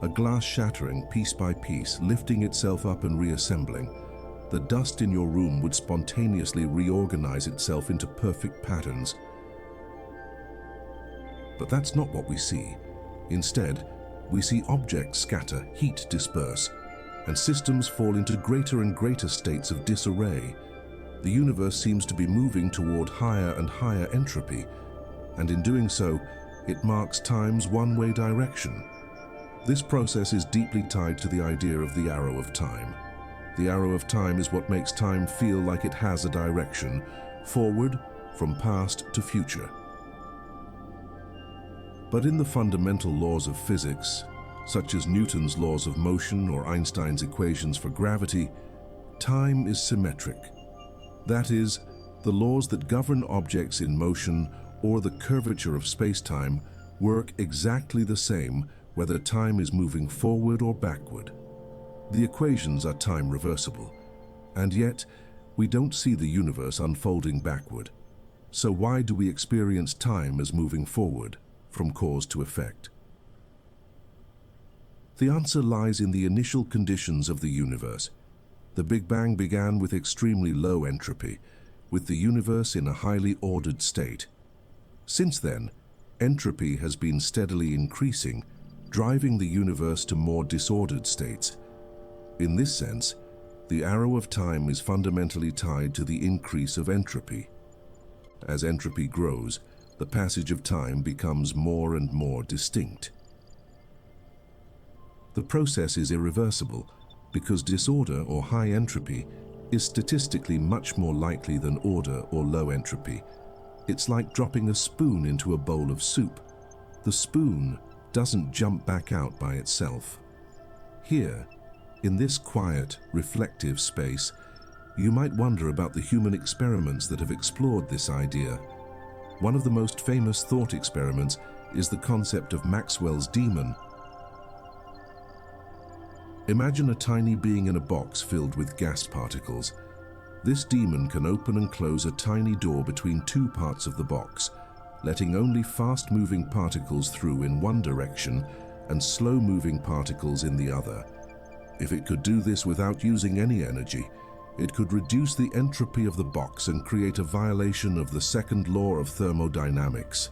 A glass shattering piece by piece, lifting itself up and reassembling. The dust in your room would spontaneously reorganize itself into perfect patterns. But that's not what we see. Instead, we see objects scatter, heat disperse, and systems fall into greater and greater states of disarray. The universe seems to be moving toward higher and higher entropy, and in doing so, it marks time's one-way direction. This process is deeply tied to the idea of the arrow of time. The arrow of time is what makes time feel like it has a direction, forward, from past to future. But in the fundamental laws of physics, such as Newton's laws of motion or Einstein's equations for gravity, time is symmetric. That is, the laws that govern objects in motion or the curvature of space-time work exactly the same whether time is moving forward or backward. The equations are time reversible, and yet we don't see the universe unfolding backward. So why do we experience time as moving forward, from cause to effect? The answer lies in the initial conditions of the universe. The Big Bang began with extremely low entropy, with the universe in a highly ordered state. Since then, entropy has been steadily increasing, driving the universe to more disordered states. In this sense, the arrow of time is fundamentally tied to the increase of entropy. As entropy grows, the passage of time becomes more and more distinct. The process is irreversible because disorder or high entropy is statistically much more likely than order or low entropy. It's like dropping a spoon into a bowl of soup. The spoon doesn't jump back out by itself. Here, in this quiet, reflective space, You might wonder about the human experiments that have explored this idea. One of the most famous thought experiments is the concept of Maxwell's demon. Imagine a tiny being in a box filled with gas particles. This demon can open and close a tiny door between two parts of the box, letting only fast-moving particles through in one direction and slow-moving particles in the other. If it could do this without using any energy, it could reduce the entropy of the box and create a violation of the second law of thermodynamics.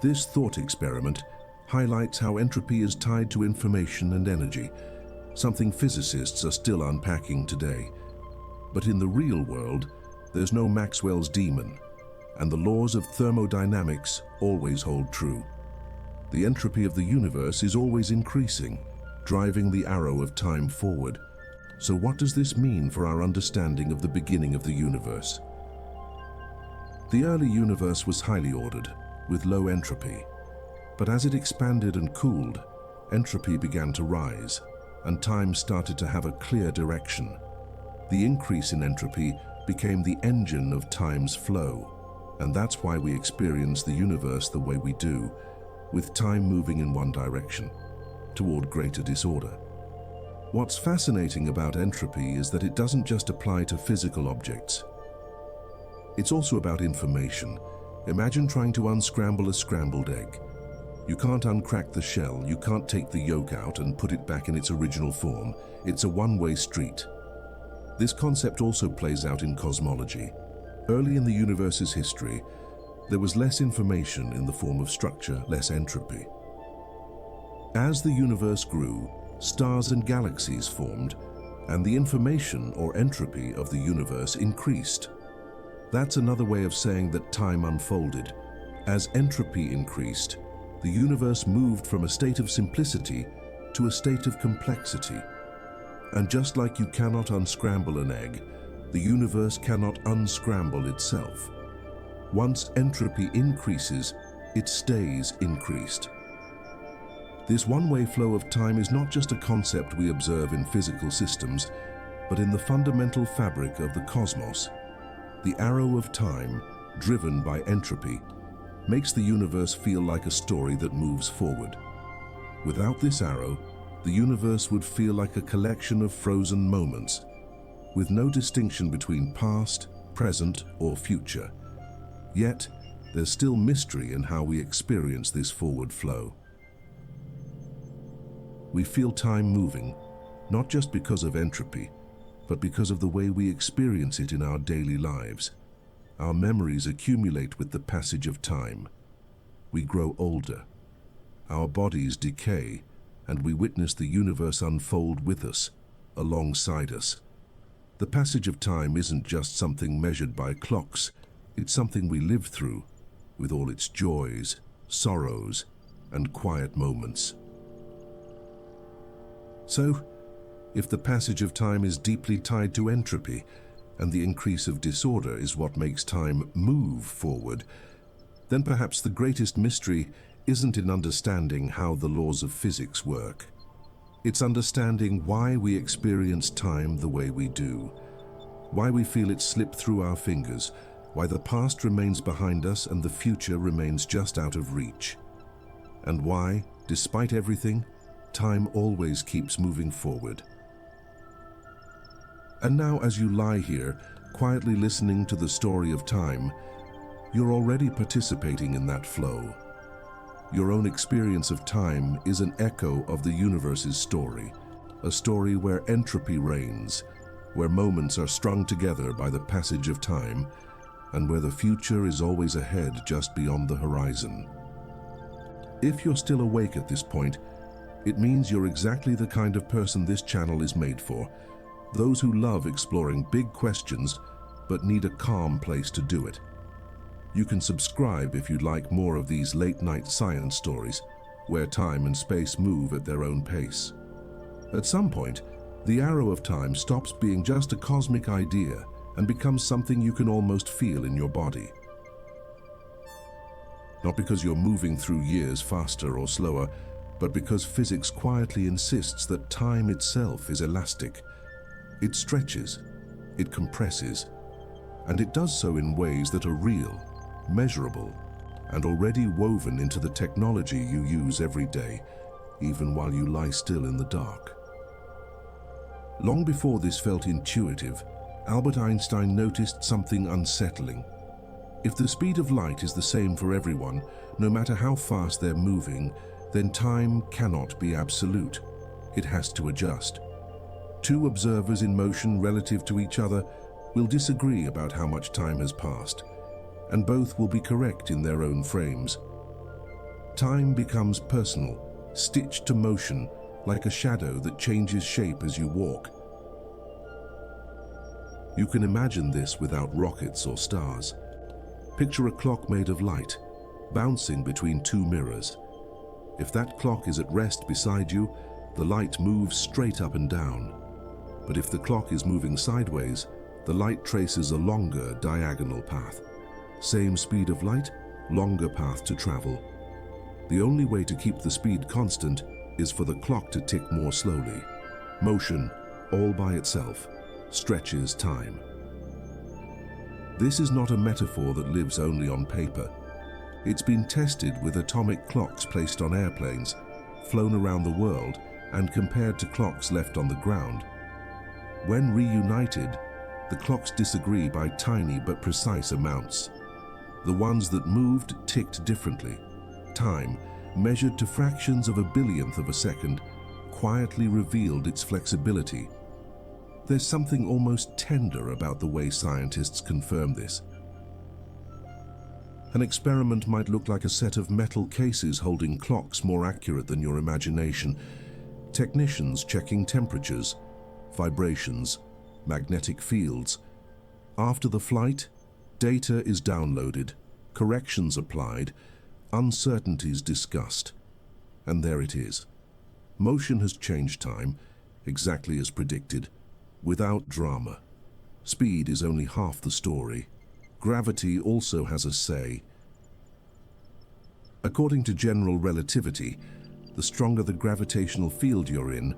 This thought experiment highlights how entropy is tied to information and energy, something physicists are still unpacking today. But in the real world, there's no Maxwell's demon, and the laws of thermodynamics always hold true. The entropy of the universe is always increasing, driving the arrow of time forward. So what does this mean for our understanding of the beginning of the universe? The early universe was highly ordered, with low entropy. But as it expanded and cooled, entropy began to rise, and time started to have a clear direction. The increase in entropy became the engine of time's flow, and that's why we experience the universe the way we do, with time moving in one direction, toward greater disorder. What's fascinating about entropy is that it doesn't just apply to physical objects. It's also about information. Imagine trying to unscramble a scrambled egg. You can't uncrack the shell, you can't take the yolk out and put it back in its original form. It's a one-way street. This concept also plays out in cosmology. Early in the universe's history, there was less information in the form of structure, less entropy. As the universe grew, stars and galaxies formed, and the information or entropy of the universe increased. That's another way of saying that time unfolded. As entropy increased, the universe moved from a state of simplicity to a state of complexity. And just like you cannot unscramble an egg, the universe cannot unscramble itself. Once entropy increases, it stays increased. This one-way flow of time is not just a concept we observe in physical systems, but in the fundamental fabric of the cosmos. The arrow of time, driven by entropy, makes the universe feel like a story that moves forward. Without this arrow, the universe would feel like a collection of frozen moments, with no distinction between past, present, or future. Yet, there's still mystery in how we experience this forward flow. We feel time moving, not just because of entropy, but because of the way we experience it in our daily lives. Our memories accumulate with the passage of time. We grow older. Our bodies decay, and we witness the universe unfold with us, alongside us. The passage of time isn't just something measured by clocks, it's something we live through, with all its joys, sorrows, and quiet moments. So, if the passage of time is deeply tied to entropy, and the increase of disorder is what makes time move forward, then perhaps the greatest mystery isn't in understanding how the laws of physics work. It's understanding why we experience time the way we do, why we feel it slip through our fingers, why the past remains behind us and the future remains just out of reach, and why, despite everything, time always keeps moving forward. And now, as you lie here, quietly listening to the story of time, you're already participating in that flow. Your own experience of time is an echo of the universe's story, a story where entropy reigns, where moments are strung together by the passage of time, and where the future is always ahead just beyond the horizon. If you're still awake at this point, it means you're exactly the kind of person this channel is made for. Those who love exploring big questions, but need a calm place to do it. You can subscribe if you'd like more of these late-night science stories, where time and space move at their own pace. At some point, the arrow of time stops being just a cosmic idea and becomes something you can almost feel in your body. Not because you're moving through years faster or slower, but because physics quietly insists that time itself is elastic. It stretches, it compresses, and it does so in ways that are real, measurable, and already woven into the technology you use every day, even while you lie still in the dark. Long before this felt intuitive, Albert Einstein noticed something unsettling. If the speed of light is the same for everyone, no matter how fast they're moving, then time cannot be absolute. It has to adjust. Two observers in motion relative to each other will disagree about how much time has passed, and both will be correct in their own frames. Time becomes personal, stitched to motion, like a shadow that changes shape as you walk. You can imagine this without rockets or stars. Picture a clock made of light, bouncing between two mirrors. If that clock is at rest beside you, the light moves straight up and down. But if the clock is moving sideways, the light traces a longer diagonal path. Same speed of light, longer path to travel. The only way to keep the speed constant is for the clock to tick more slowly. Motion, all by itself, stretches time. This is not a metaphor that lives only on paper. It's been tested with atomic clocks placed on airplanes, flown around the world, and compared to clocks left on the ground. When reunited, the clocks disagree by tiny but precise amounts. The ones that moved ticked differently. Time, measured to fractions of a billionth of a second, quietly revealed its flexibility. There's something almost tender about the way scientists confirm this. An experiment might look like a set of metal cases holding clocks more accurate than your imagination. Technicians checking temperatures, vibrations, magnetic fields. After the flight, data is downloaded, corrections applied, uncertainties discussed. And there it is. Motion has changed time, exactly as predicted, without drama. Speed is only half the story. Gravity also has a say. According to general relativity, the stronger the gravitational field you're in,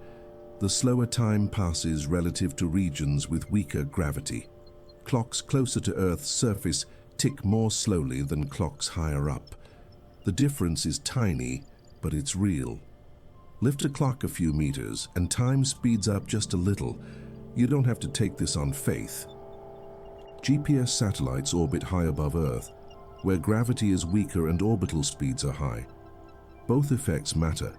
the slower time passes relative to regions with weaker gravity. Clocks closer to Earth's surface tick more slowly than clocks higher up. The difference is tiny, but it's real. Lift a clock a few meters and time speeds up just a little. You don't have to take this on faith. GPS satellites orbit high above Earth, where gravity is weaker and orbital speeds are high. Both effects matter.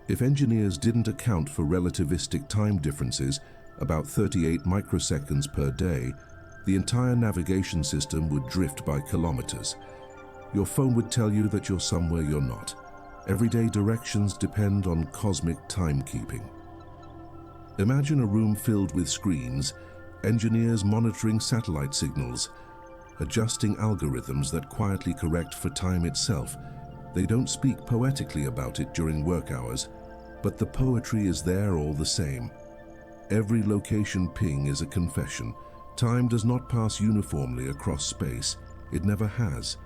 If engineers didn't account for relativistic time differences, about 38 microseconds per day, the entire navigation system would drift by kilometers. Your phone would tell you that you're somewhere you're not. Everyday directions depend on cosmic timekeeping. Imagine a room filled with screens, engineers monitoring satellite signals, adjusting algorithms that quietly correct for time itself. They don't speak poetically about it during work hours, but the poetry is there all the same. Every location ping is a confession. Time does not pass uniformly across space. It never has.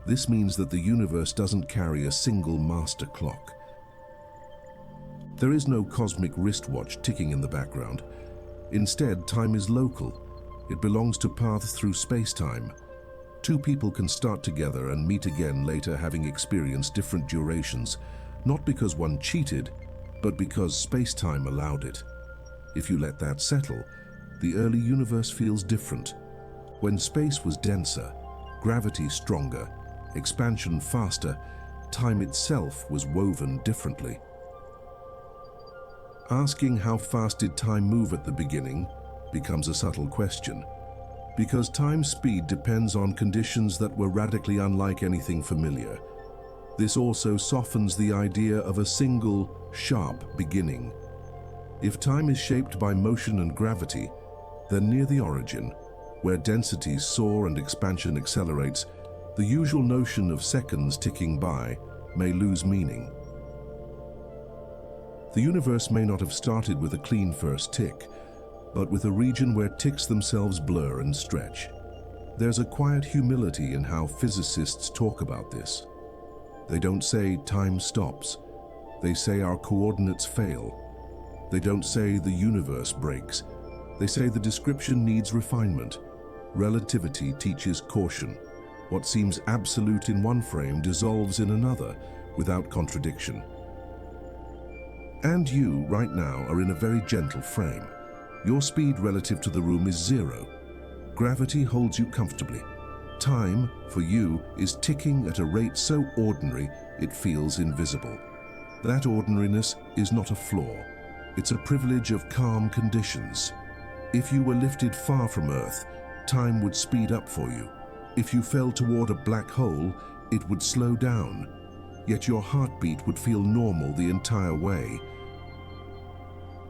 This means that the universe doesn't carry a single master clock. There is no cosmic wristwatch ticking in the background. Instead, time is local. It belongs to paths through space-time. Two people can start together and meet again later having experienced different durations, not because one cheated, but because space-time allowed it. If you let that settle, the early universe feels different. When space was denser, gravity stronger, expansion faster, time itself was woven differently. Asking how fast did time move at the beginning becomes a subtle question, because time's speed depends on conditions that were radically unlike anything familiar. This also softens the idea of a single, sharp beginning. If time is shaped by motion and gravity, then near the origin, where densities soar and expansion accelerates, the usual notion of seconds ticking by may lose meaning. The universe may not have started with a clean first tick, but with a region where ticks themselves blur and stretch. There's a quiet humility in how physicists talk about this. They don't say time stops. They say our coordinates fail. They don't say the universe breaks. They say the description needs refinement. Relativity teaches caution. What seems absolute in one frame dissolves in another without contradiction. And you, right now, are in a very gentle frame. Your speed relative to the room is 0. Gravity holds you comfortably. Time, for you, is ticking at a rate so ordinary it feels invisible. That ordinariness is not a flaw. It's a privilege of calm conditions. If you were lifted far from Earth, time would speed up for you. If you fell toward a black hole, it would slow down. Yet your heartbeat would feel normal the entire way.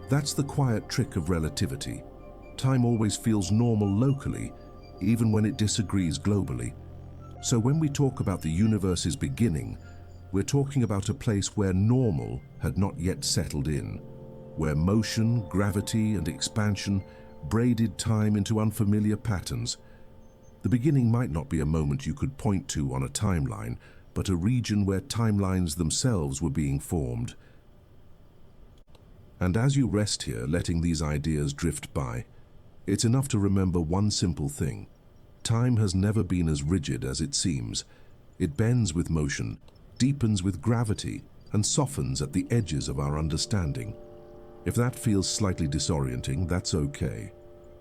That's the quiet trick of relativity. Time always feels normal locally, even when it disagrees globally. So when we talk about the universe's beginning, we're talking about a place where normal had not yet settled in, where motion, gravity, and expansion braided time into unfamiliar patterns. The beginning might not be a moment you could point to on a timeline, but a region where timelines themselves were being formed. And as you rest here, letting these ideas drift by, it's enough to remember one simple thing. Time has never been as rigid as it seems. It bends with motion, deepens with gravity, and softens at the edges of our understanding. If that feels slightly disorienting, that's okay.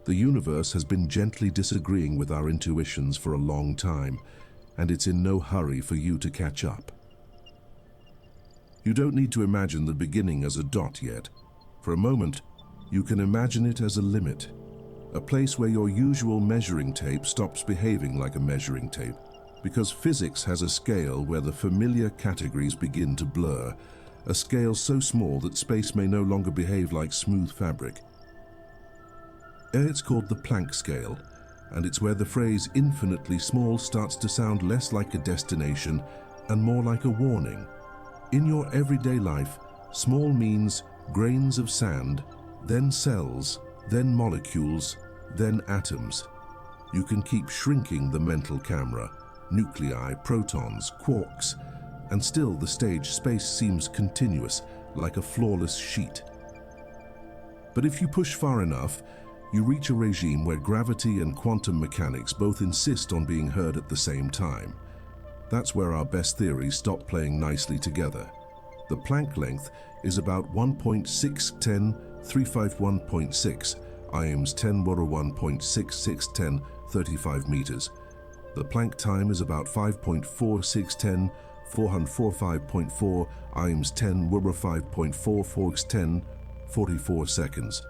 The universe has been gently disagreeing with our intuitions for a long time, and it's in no hurry for you to catch up. You don't need to imagine the beginning as a dot yet. For a moment, you can imagine it as a limit, a place where your usual measuring tape stops behaving like a measuring tape, because physics has a scale where the familiar categories begin to blur, a scale so small that space may no longer behave like smooth fabric. It's called the Planck scale, and it's where the phrase infinitely small starts to sound less like a destination and more like a warning. In your everyday life, small means grains of sand, then cells, then molecules, then atoms. You can keep shrinking the mental camera, nuclei, protons, quarks, and still the stage space seems continuous, like a flawless sheet. But if you push far enough, you reach a regime where gravity and quantum mechanics both insist on being heard at the same time. That's where our best theories stop playing nicely together. The Planck length is about 1.610.351.6 IMS 10^1.661035 meters. The Planck time is about 5.4610.445.4 IMS 10^5.441044 seconds.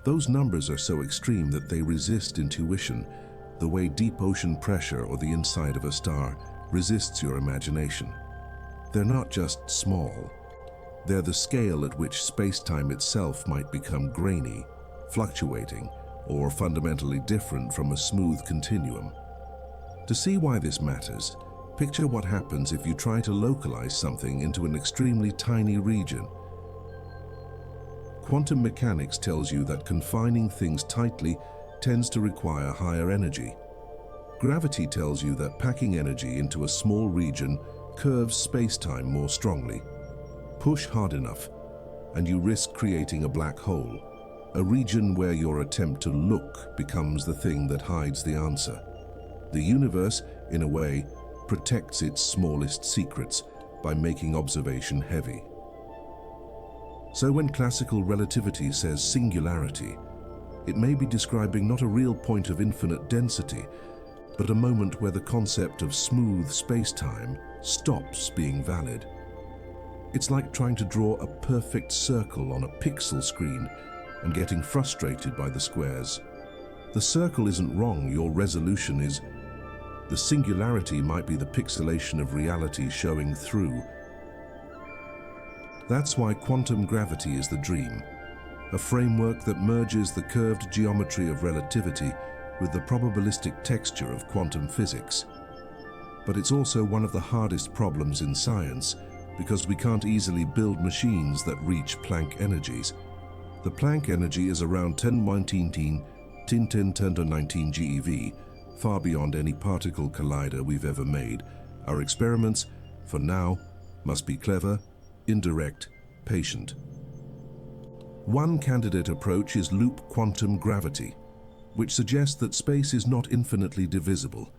Those numbers are so extreme that they resist intuition, the way deep ocean pressure or the inside of a star resists your imagination. They're not just small. They're the scale at which space-time itself might become grainy, fluctuating, or fundamentally different from a smooth continuum. To see why this matters, picture what happens if you try to localize something into an extremely tiny region. Quantum mechanics tells you that confining things tightly tends to require higher energy. Gravity tells you that packing energy into a small region curves space-time more strongly. Push hard enough, and you risk creating a black hole, a region where your attempt to look becomes the thing that hides the answer. The universe, in a way, protects its smallest secrets by making observation heavy. So when classical relativity says singularity, it may be describing not a real point of infinite density, but a moment where the concept of smooth space-time stops being valid. It's like trying to draw a perfect circle on a pixel screen and getting frustrated by the squares. The circle isn't wrong, your resolution is. The singularity might be the pixelation of reality showing through. That's why quantum gravity is the dream, a framework that merges the curved geometry of relativity with the probabilistic texture of quantum physics. But it's also one of the hardest problems in science, because we can't easily build machines that reach Planck energies. The Planck energy is around 10^19 GeV, far beyond any particle collider we've ever made. Our experiments, for now, must be clever, indirect, patient. One candidate approach is loop quantum gravity, which suggests that space is not infinitely divisible,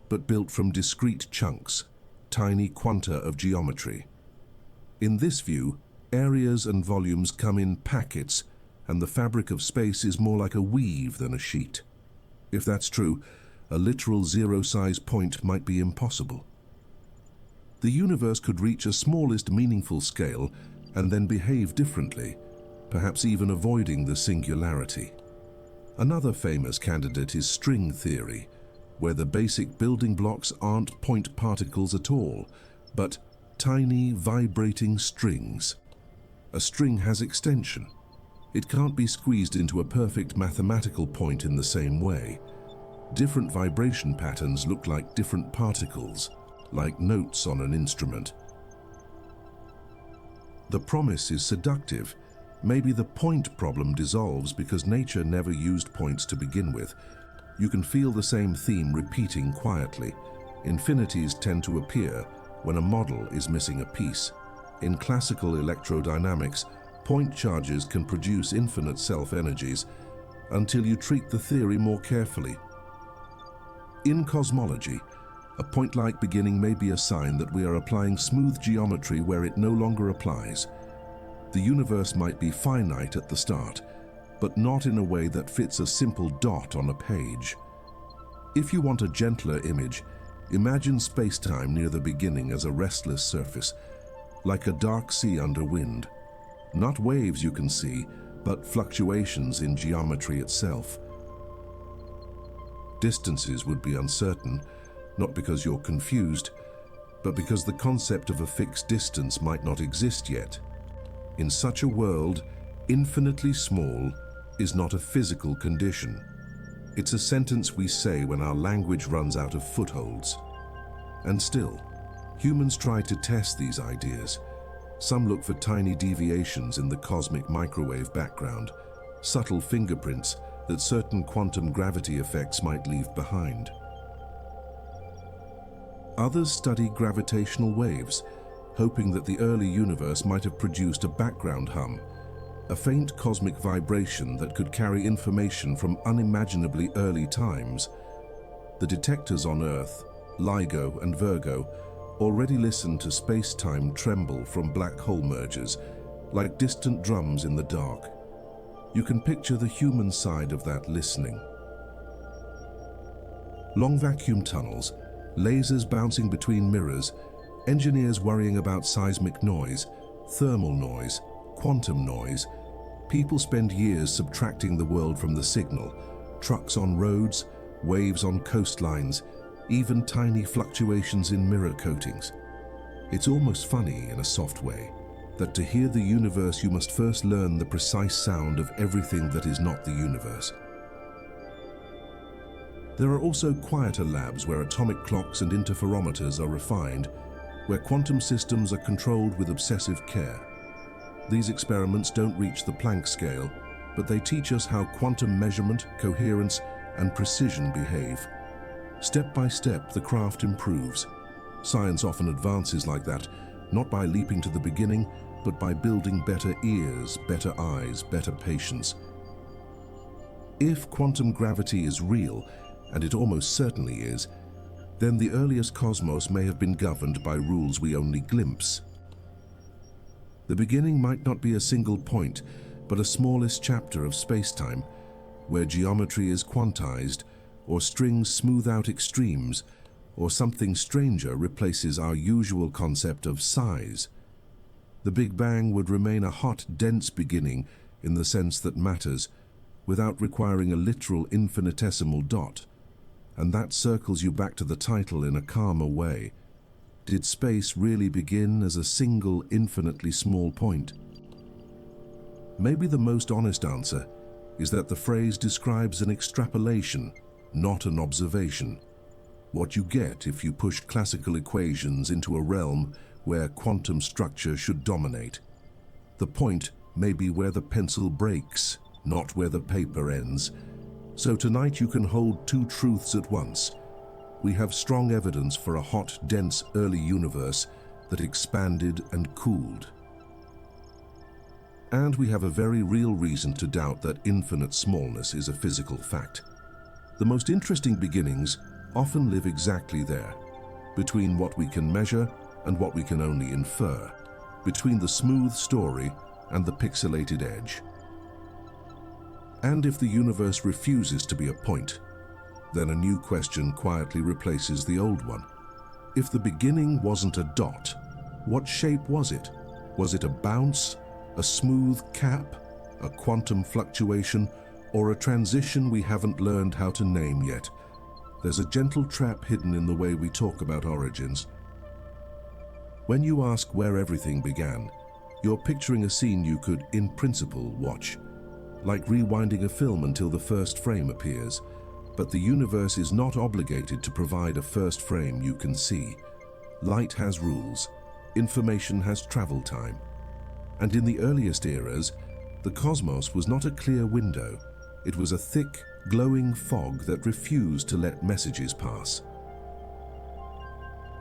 but built from discrete chunks, tiny quanta of geometry. In this view, areas and volumes come in packets, and the fabric of space is more like a weave than a sheet. If that's true, a literal zero-size point might be impossible. The universe could reach a smallest meaningful scale and then behave differently, perhaps even avoiding the singularity. Another famous candidate is string theory, where the basic building blocks aren't point particles at all, but tiny vibrating strings. A string has extension. It can't be squeezed into a perfect mathematical point in the same way. Different vibration patterns look like different particles, like notes on an instrument. The promise is seductive. Maybe the point problem dissolves because nature never used points to begin with. You can feel the same theme repeating quietly. Infinities tend to appear when a model is missing a piece. In classical electrodynamics, point charges can produce infinite self-energies until you treat the theory more carefully. In cosmology, a point-like beginning may be a sign that we are applying smooth geometry where it no longer applies. The universe might be finite at the start, but not in a way that fits a simple dot on a page. If you want a gentler image, imagine space-time near the beginning as a restless surface, like a dark sea under wind. Not waves you can see, but fluctuations in geometry itself. Distances would be uncertain, not because you're confused, but because the concept of a fixed distance might not exist yet. In such a world, infinitely small is not a physical condition. It's a sentence we say when our language runs out of footholds. And still, humans try to test these ideas. Some look for tiny deviations in the cosmic microwave background, subtle fingerprints that certain quantum gravity effects might leave behind. Others study gravitational waves, hoping that the early universe might have produced a background hum, a faint cosmic vibration that could carry information from unimaginably early times. The detectors on Earth, LIGO and Virgo, already listen to space-time tremble from black hole mergers, like distant drums in the dark. You can picture the human side of that listening. Long vacuum tunnels, lasers bouncing between mirrors, engineers worrying about seismic noise, thermal noise, quantum noise. People spend years subtracting the world from the signal. Trucks on roads, waves on coastlines, even tiny fluctuations in mirror coatings. It's almost funny, in a soft way, that to hear the universe you must first learn the precise sound of everything that is not the universe. There are also quieter labs where atomic clocks and interferometers are refined, where quantum systems are controlled with obsessive care. These experiments don't reach the Planck scale, but they teach us how quantum measurement, coherence, and precision behave. Step by step, the craft improves. Science often advances like that, not by leaping to the beginning, but by building better ears, better eyes, better patience. If quantum gravity is real, and it almost certainly is, then the earliest cosmos may have been governed by rules we only glimpse. The beginning might not be a single point, but a smallest chapter of space-time, where geometry is quantized, or strings smooth out extremes, or something stranger replaces our usual concept of size. The Big Bang would remain a hot, dense beginning in the sense that matters, without requiring a literal infinitesimal dot. And that circles you back to the title in a calmer way. Did space really begin as a single, infinitely small point? Maybe the most honest answer is that the phrase describes an extrapolation, not an observation. What you get if you push classical equations into a realm where quantum structure should dominate. The point may be where the pencil breaks, not where the paper ends. So tonight you can hold two truths at once. We have strong evidence for a hot, dense early universe that expanded and cooled. And we have a very real reason to doubt that infinite smallness is a physical fact. The most interesting beginnings often live exactly there, between what we can measure and what we can only infer, between the smooth story and the pixelated edge. And if the universe refuses to be a point, then a new question quietly replaces the old one. If the beginning wasn't a dot, what shape was it? Was it a bounce, a smooth cap, a quantum fluctuation, or a transition we haven't learned how to name yet? There's a gentle trap hidden in the way we talk about origins. When you ask where everything began, you're picturing a scene you could, in principle, watch, like rewinding a film until the first frame appears. But the universe is not obligated to provide a first frame you can see. Light has rules. Information has travel time. And in the earliest eras, the cosmos was not a clear window. It was a thick, glowing fog that refused to let messages pass.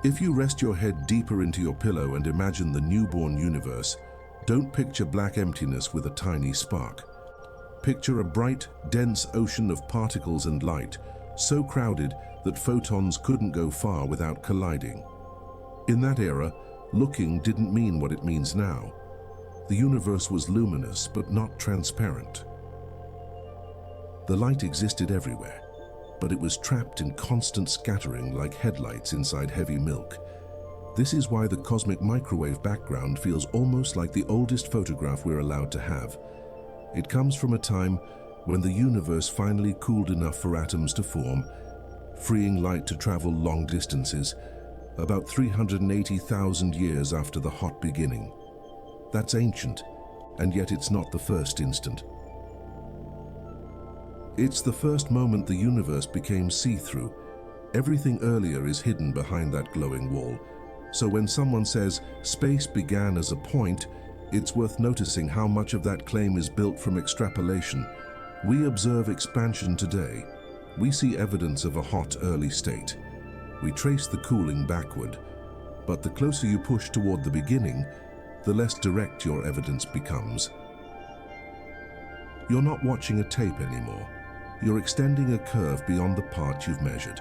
If you rest your head deeper into your pillow and imagine the newborn universe, don't picture black emptiness with a tiny spark. Picture a bright, dense ocean of particles and light, so crowded that photons couldn't go far without colliding. In that era, looking didn't mean what it means now. The universe was luminous, but not transparent. The light existed everywhere, but it was trapped in constant scattering like headlights inside heavy milk. This is why the cosmic microwave background feels almost like the oldest photograph we're allowed to have. It comes from a time when the universe finally cooled enough for atoms to form, freeing light to travel long distances, about 380,000 years after the hot beginning. That's ancient, and yet it's not the first instant. It's the first moment the universe became see-through. Everything earlier is hidden behind that glowing wall. So when someone says space began as a point, it's worth noticing how much of that claim is built from extrapolation. We observe expansion today. We see evidence of a hot early state. We trace the cooling backward. But the closer you push toward the beginning, the less direct your evidence becomes. You're not watching a tape anymore. You're extending a curve beyond the part you've measured.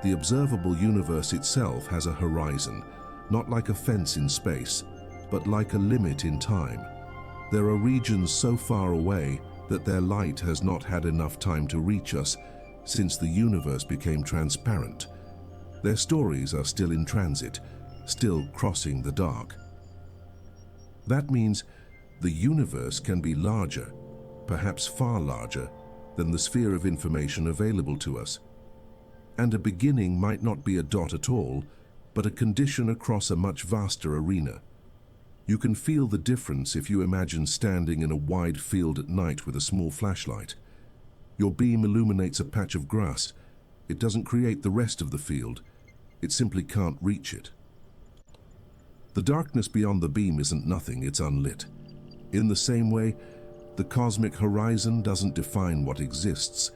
The observable universe itself has a horizon, not like a fence in space, but like a limit in time. There are regions so far away that their light has not had enough time to reach us since the universe became transparent. Their stories are still in transit, still crossing the dark. That means the universe can be larger, perhaps far larger, than the sphere of information available to us. And a beginning might not be a dot at all, but a condition across a much vaster arena. You can feel the difference if you imagine standing in a wide field at night with a small flashlight. Your beam illuminates a patch of grass. It doesn't create the rest of the field. It simply can't reach it. The darkness beyond the beam isn't nothing, it's unlit. In the same way, the cosmic horizon doesn't define what exists.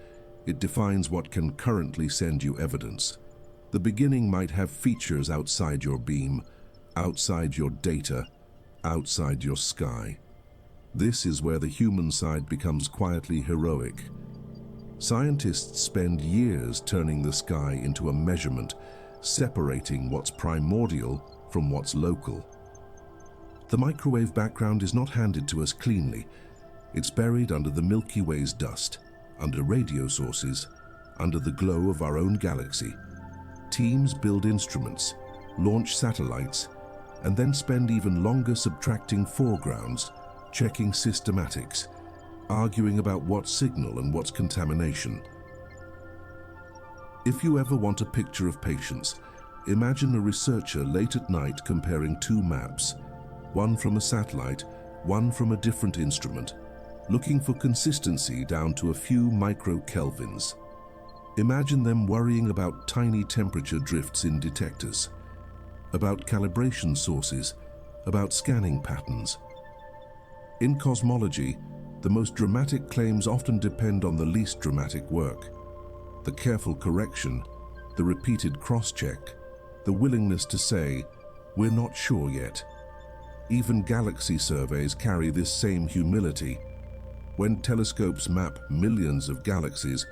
It defines what can currently send you evidence. The beginning might have features outside your beam, outside your data, outside your sky. This is where the human side becomes quietly heroic. Scientists spend years turning the sky into a measurement, separating what's primordial from what's local. The microwave background is not handed to us cleanly. It's buried under the Milky Way's dust, under radio sources, under the glow of our own galaxy. Teams build instruments, launch satellites, and then spend even longer subtracting foregrounds, checking systematics, arguing about what's signal and what's contamination. If you ever want a picture of patience, imagine a researcher late at night comparing two maps, one from a satellite, one from a different instrument, looking for consistency down to a few microkelvins. Imagine them worrying about tiny temperature drifts in detectors, about calibration sources, about scanning patterns. In cosmology, the most dramatic claims often depend on the least dramatic work. The careful correction, the repeated cross-check, the willingness to say, "We're not sure yet." Even galaxy surveys carry this same humility. When telescopes map millions of galaxies,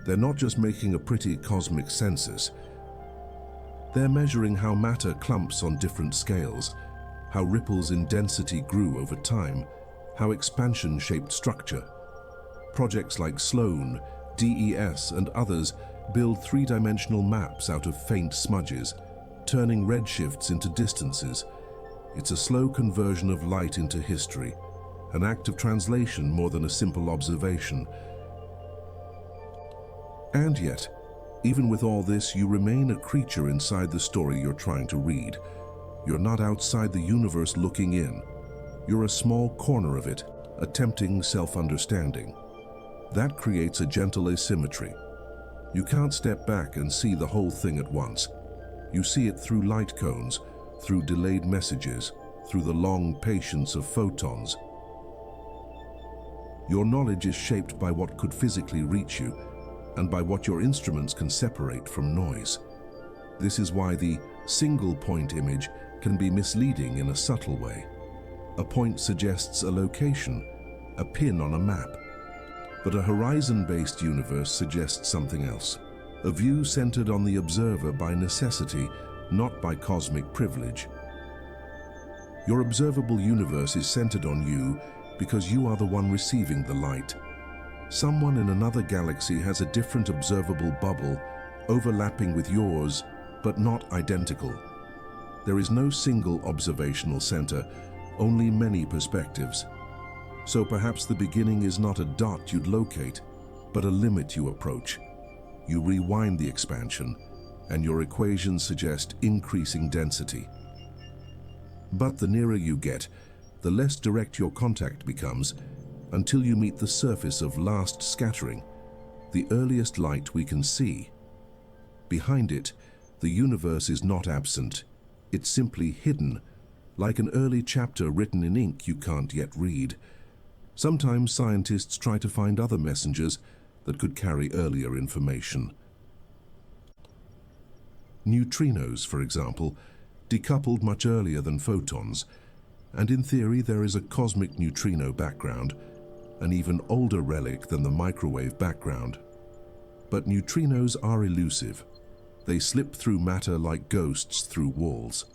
they're not just making a pretty cosmic census. They're measuring how matter clumps on different scales, how ripples in density grew over time, how expansion shaped structure. Projects like Sloan, DES, and others build three-dimensional maps out of faint smudges, turning redshifts into distances. It's a slow conversion of light into history, an act of translation more than a simple observation. And yet, even with all this, you remain a creature inside the story you're trying to read. You're not outside the universe looking in. You're a small corner of it, attempting self-understanding. That creates a gentle asymmetry. You can't step back and see the whole thing at once. You see it through light cones, through delayed messages, through the long patience of photons. Your knowledge is shaped by what could physically reach you, and by what your instruments can separate from noise. This is why the single-point image can be misleading in a subtle way. A point suggests a location, a pin on a map. But a horizon-based universe suggests something else. A view centered on the observer by necessity, not by cosmic privilege. Your observable universe is centered on you because you are the one receiving the light. Someone in another galaxy has a different observable bubble, overlapping with yours, but not identical. There is no single observational center, only many perspectives. So perhaps the beginning is not a dot you'd locate, but a limit you approach. You rewind the expansion, and your equations suggest increasing density. But the nearer you get, the less direct your contact becomes, until you meet the surface of last scattering, the earliest light we can see. Behind it, the universe is not absent. It's simply hidden, like an early chapter written in ink you can't yet read. Sometimes scientists try to find other messengers that could carry earlier information. Neutrinos, for example, decoupled much earlier than photons, and in theory there is a cosmic neutrino background, an even older relic than the microwave background. But neutrinos are elusive. They slip through matter like ghosts through walls.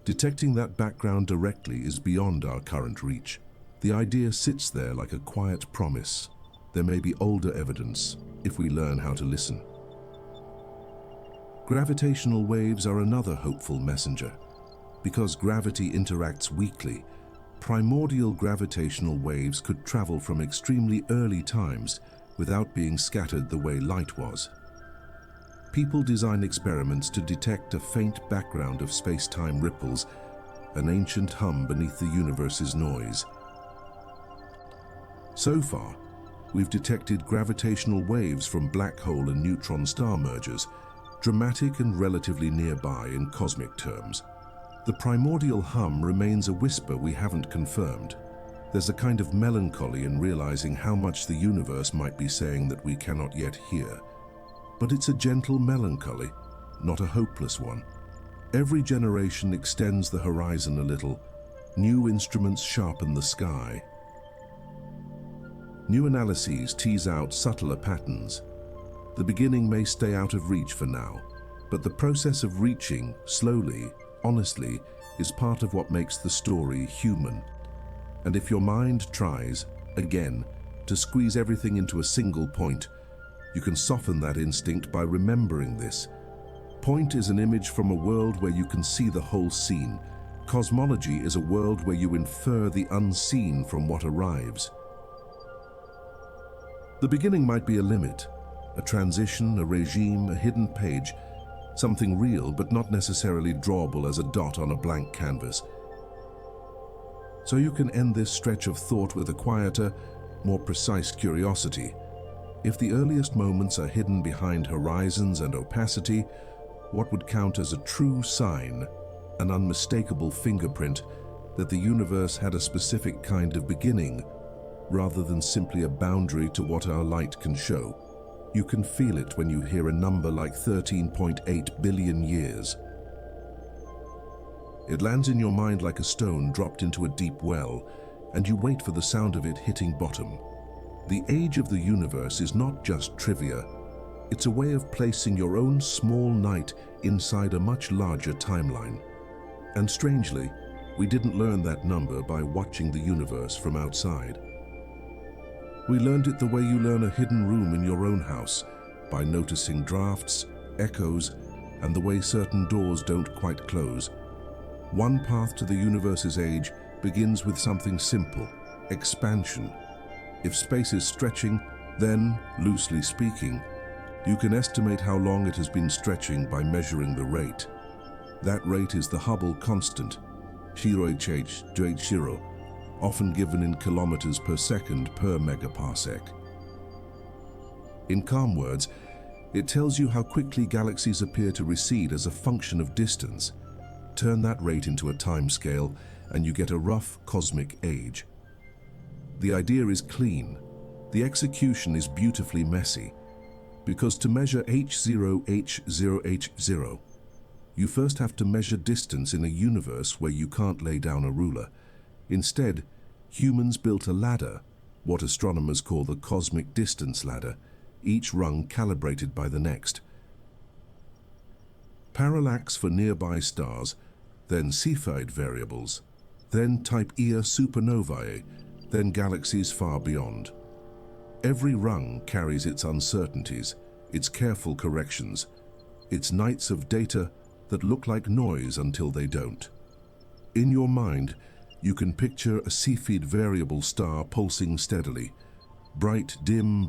Detecting that background directly is beyond our current reach. The idea sits there like a quiet promise. There may be older evidence if we learn how to listen. Gravitational waves are another hopeful messenger. Because gravity interacts weakly, primordial gravitational waves could travel from extremely early times without being scattered the way light was. People design experiments to detect a faint background of space-time ripples, an ancient hum beneath the universe's noise. So far, we've detected gravitational waves from black hole and neutron star mergers, dramatic and relatively nearby in cosmic terms. The primordial hum remains a whisper we haven't confirmed. There's a kind of melancholy in realizing how much the universe might be saying that we cannot yet hear. But it's a gentle melancholy, not a hopeless one. Every generation extends the horizon a little. New instruments sharpen the sky. New analyses tease out subtler patterns. The beginning may stay out of reach for now, but the process of reaching, slowly, honestly, is part of what makes the story human. And if your mind tries, again, to squeeze everything into a single point, you can soften that instinct by remembering this. Point is an image from a world where you can see the whole scene. Cosmology is a world where you infer the unseen from what arrives. The beginning might be a limit, a transition, a regime, a hidden page, something real but not necessarily drawable as a dot on a blank canvas. So you can end this stretch of thought with a quieter, more precise curiosity. If the earliest moments are hidden behind horizons and opacity, what would count as a true sign, an unmistakable fingerprint, that the universe had a specific kind of beginning, rather than simply a boundary to what our light can show? You can feel it when you hear a number like 13.8 billion years. It lands in your mind like a stone dropped into a deep well, and you wait for the sound of it hitting bottom. The age of the universe is not just trivia. It's a way of placing your own small night inside a much larger timeline. And strangely, we didn't learn that number by watching the universe from outside. We learned it the way you learn a hidden room in your own house, by noticing drafts, echoes, and the way certain doors don't quite close. One path to the universe's age begins with something simple: expansion. If space is stretching, then, loosely speaking, you can estimate how long it has been stretching by measuring the rate. That rate is the Hubble constant, shiro, often given in kilometers per second per megaparsec. In calm words, it tells you how quickly galaxies appear to recede as a function of distance. Turn that rate into a time scale, and you get a rough cosmic age. The idea is clean. The execution is beautifully messy. Because to measure H0, you first have to measure distance in a universe where you can't lay down a ruler. Instead, humans built a ladder, what astronomers call the cosmic distance ladder, each rung calibrated by the next. Parallax for nearby stars, then Cepheid variables, then Type Ia supernovae, then galaxies far beyond. Every rung carries its uncertainties, its careful corrections, its nights of data that look like noise until they don't. In your mind, you can picture a Cepheid variable star pulsing steadily, bright, dim,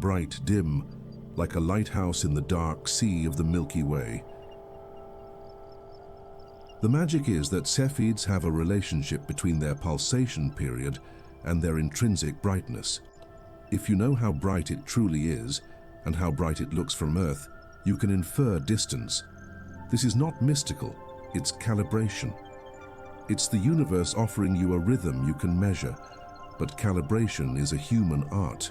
like a lighthouse in the dark sea of the Milky Way. The magic is that Cepheids have a relationship between their pulsation period and their intrinsic brightness. If you know how bright it truly is, and how bright it looks from Earth, you can infer distance. This is not mystical, it's calibration. It's the universe offering you a rhythm you can measure, but calibration is a human art.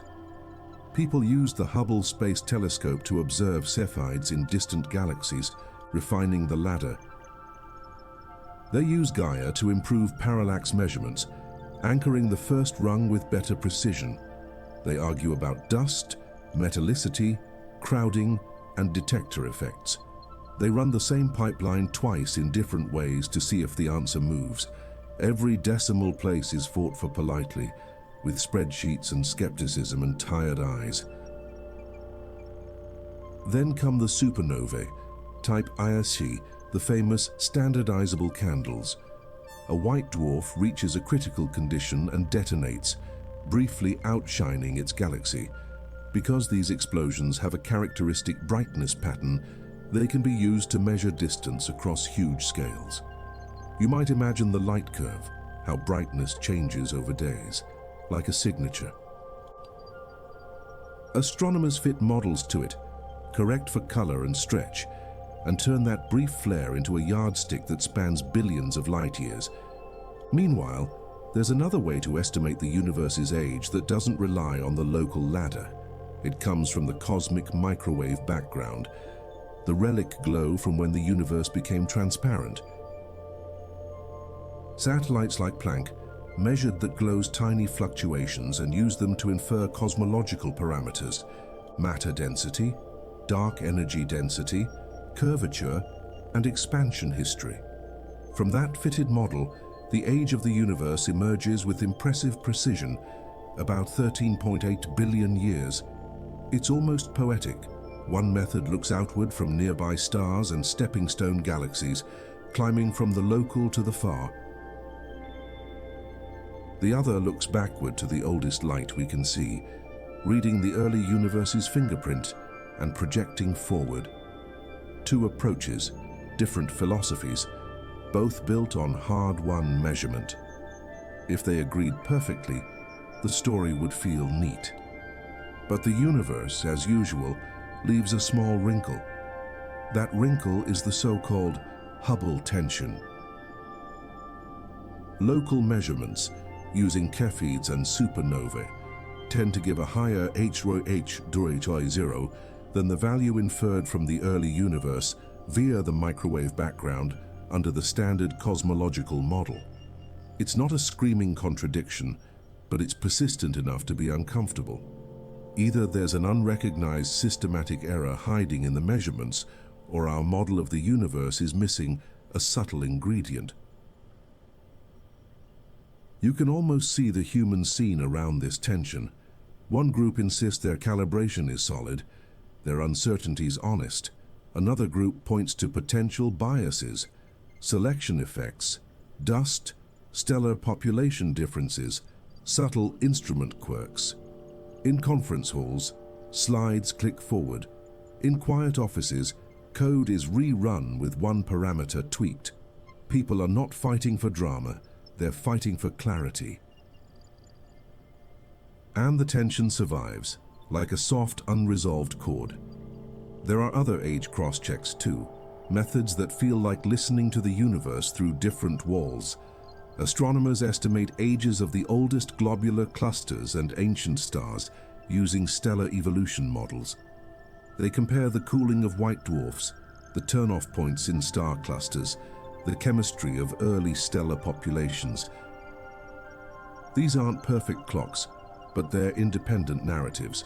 People used the Hubble Space Telescope to observe Cepheids in distant galaxies, refining the ladder. They use Gaia to improve parallax measurements, anchoring the first rung with better precision. They argue about dust, metallicity, crowding, and detector effects. They run the same pipeline twice in different ways to see if the answer moves. Every decimal place is fought for politely, with spreadsheets and skepticism and tired eyes. Then come the supernovae, type ISC, the famous standardizable candles. A white dwarf reaches a critical condition and detonates, briefly outshining its galaxy. Because these explosions have a characteristic brightness pattern, they can be used to measure distance across huge scales. You might imagine the light curve, how brightness changes over days, like a signature. Astronomers fit models to it, correct for color and stretch, and turn that brief flare into a yardstick that spans billions of light years. Meanwhile, there's another way to estimate the universe's age that doesn't rely on the local ladder. It comes from the cosmic microwave background, the relic glow from when the universe became transparent. Satellites like Planck measured that glow's tiny fluctuations and used them to infer cosmological parameters: matter density, dark energy density, curvature, and expansion history. From that fitted model, the age of the universe emerges with impressive precision, about 13.8 billion years. It's almost poetic. One method looks outward from nearby stars and stepping stone galaxies, climbing from the local to the far. The other looks backward to the oldest light we can see, reading the early universe's fingerprint and projecting forward. Two approaches, different philosophies, both built on hard-won measurement. If they agreed perfectly, the story would feel neat. But the universe, as usual, leaves a small wrinkle. That wrinkle is the so-called Hubble tension. Local measurements, using Cepheids and supernovae, tend to give a higher H0 than the value inferred from the early universe via the microwave background under the standard cosmological model. It's not a screaming contradiction, but it's persistent enough to be uncomfortable. Either there's an unrecognized systematic error hiding in the measurements, or our model of the universe is missing a subtle ingredient. You can almost see the human scene around this tension. One group insists their calibration is solid, their uncertainties honest. Another group points to potential biases, selection effects, dust, stellar population differences, subtle instrument quirks. In conference halls, slides click forward. In quiet offices, code is rerun with one parameter tweaked. People are not fighting for drama, they're fighting for clarity. And the tension survives, like a soft, unresolved chord. There are other age cross-checks too, methods that feel like listening to the universe through different walls. Astronomers estimate ages of the oldest globular clusters and ancient stars using stellar evolution models. They compare the cooling of white dwarfs, the turn-off points in star clusters, the chemistry of early stellar populations. These aren't perfect clocks, but they're independent narratives.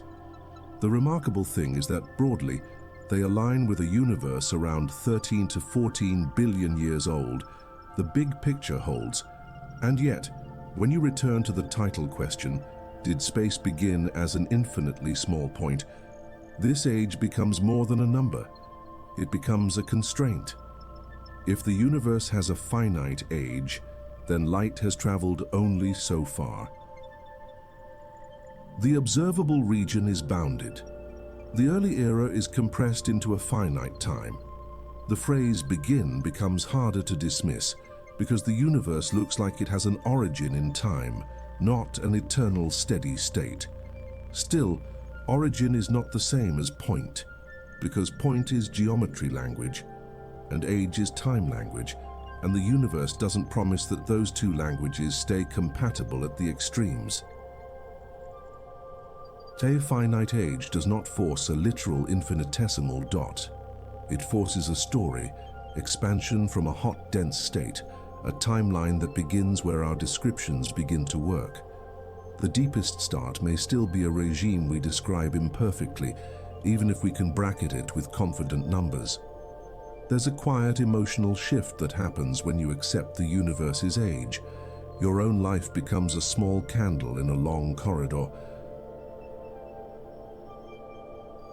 The remarkable thing is that, broadly, they align with a universe around 13 to 14 billion years old. The big picture holds. And yet, when you return to the title question, did space begin as an infinitely small point? This age becomes more than a number. It becomes a constraint. If the universe has a finite age, then light has traveled only so far. The observable region is bounded. The early era is compressed into a finite time. The phrase "begin" becomes harder to dismiss because the universe looks like it has an origin in time, not an eternal steady state. Still, origin is not the same as point, because point is geometry language, and age is time language, and the universe doesn't promise that those two languages stay compatible at the extremes. A finite age does not force a literal infinitesimal dot. It forces a story, expansion from a hot, dense state, a timeline that begins where our descriptions begin to work. The deepest start may still be a regime we describe imperfectly, even if we can bracket it with confident numbers. There's a quiet emotional shift that happens when you accept the universe's age. Your own life becomes a small candle in a long corridor.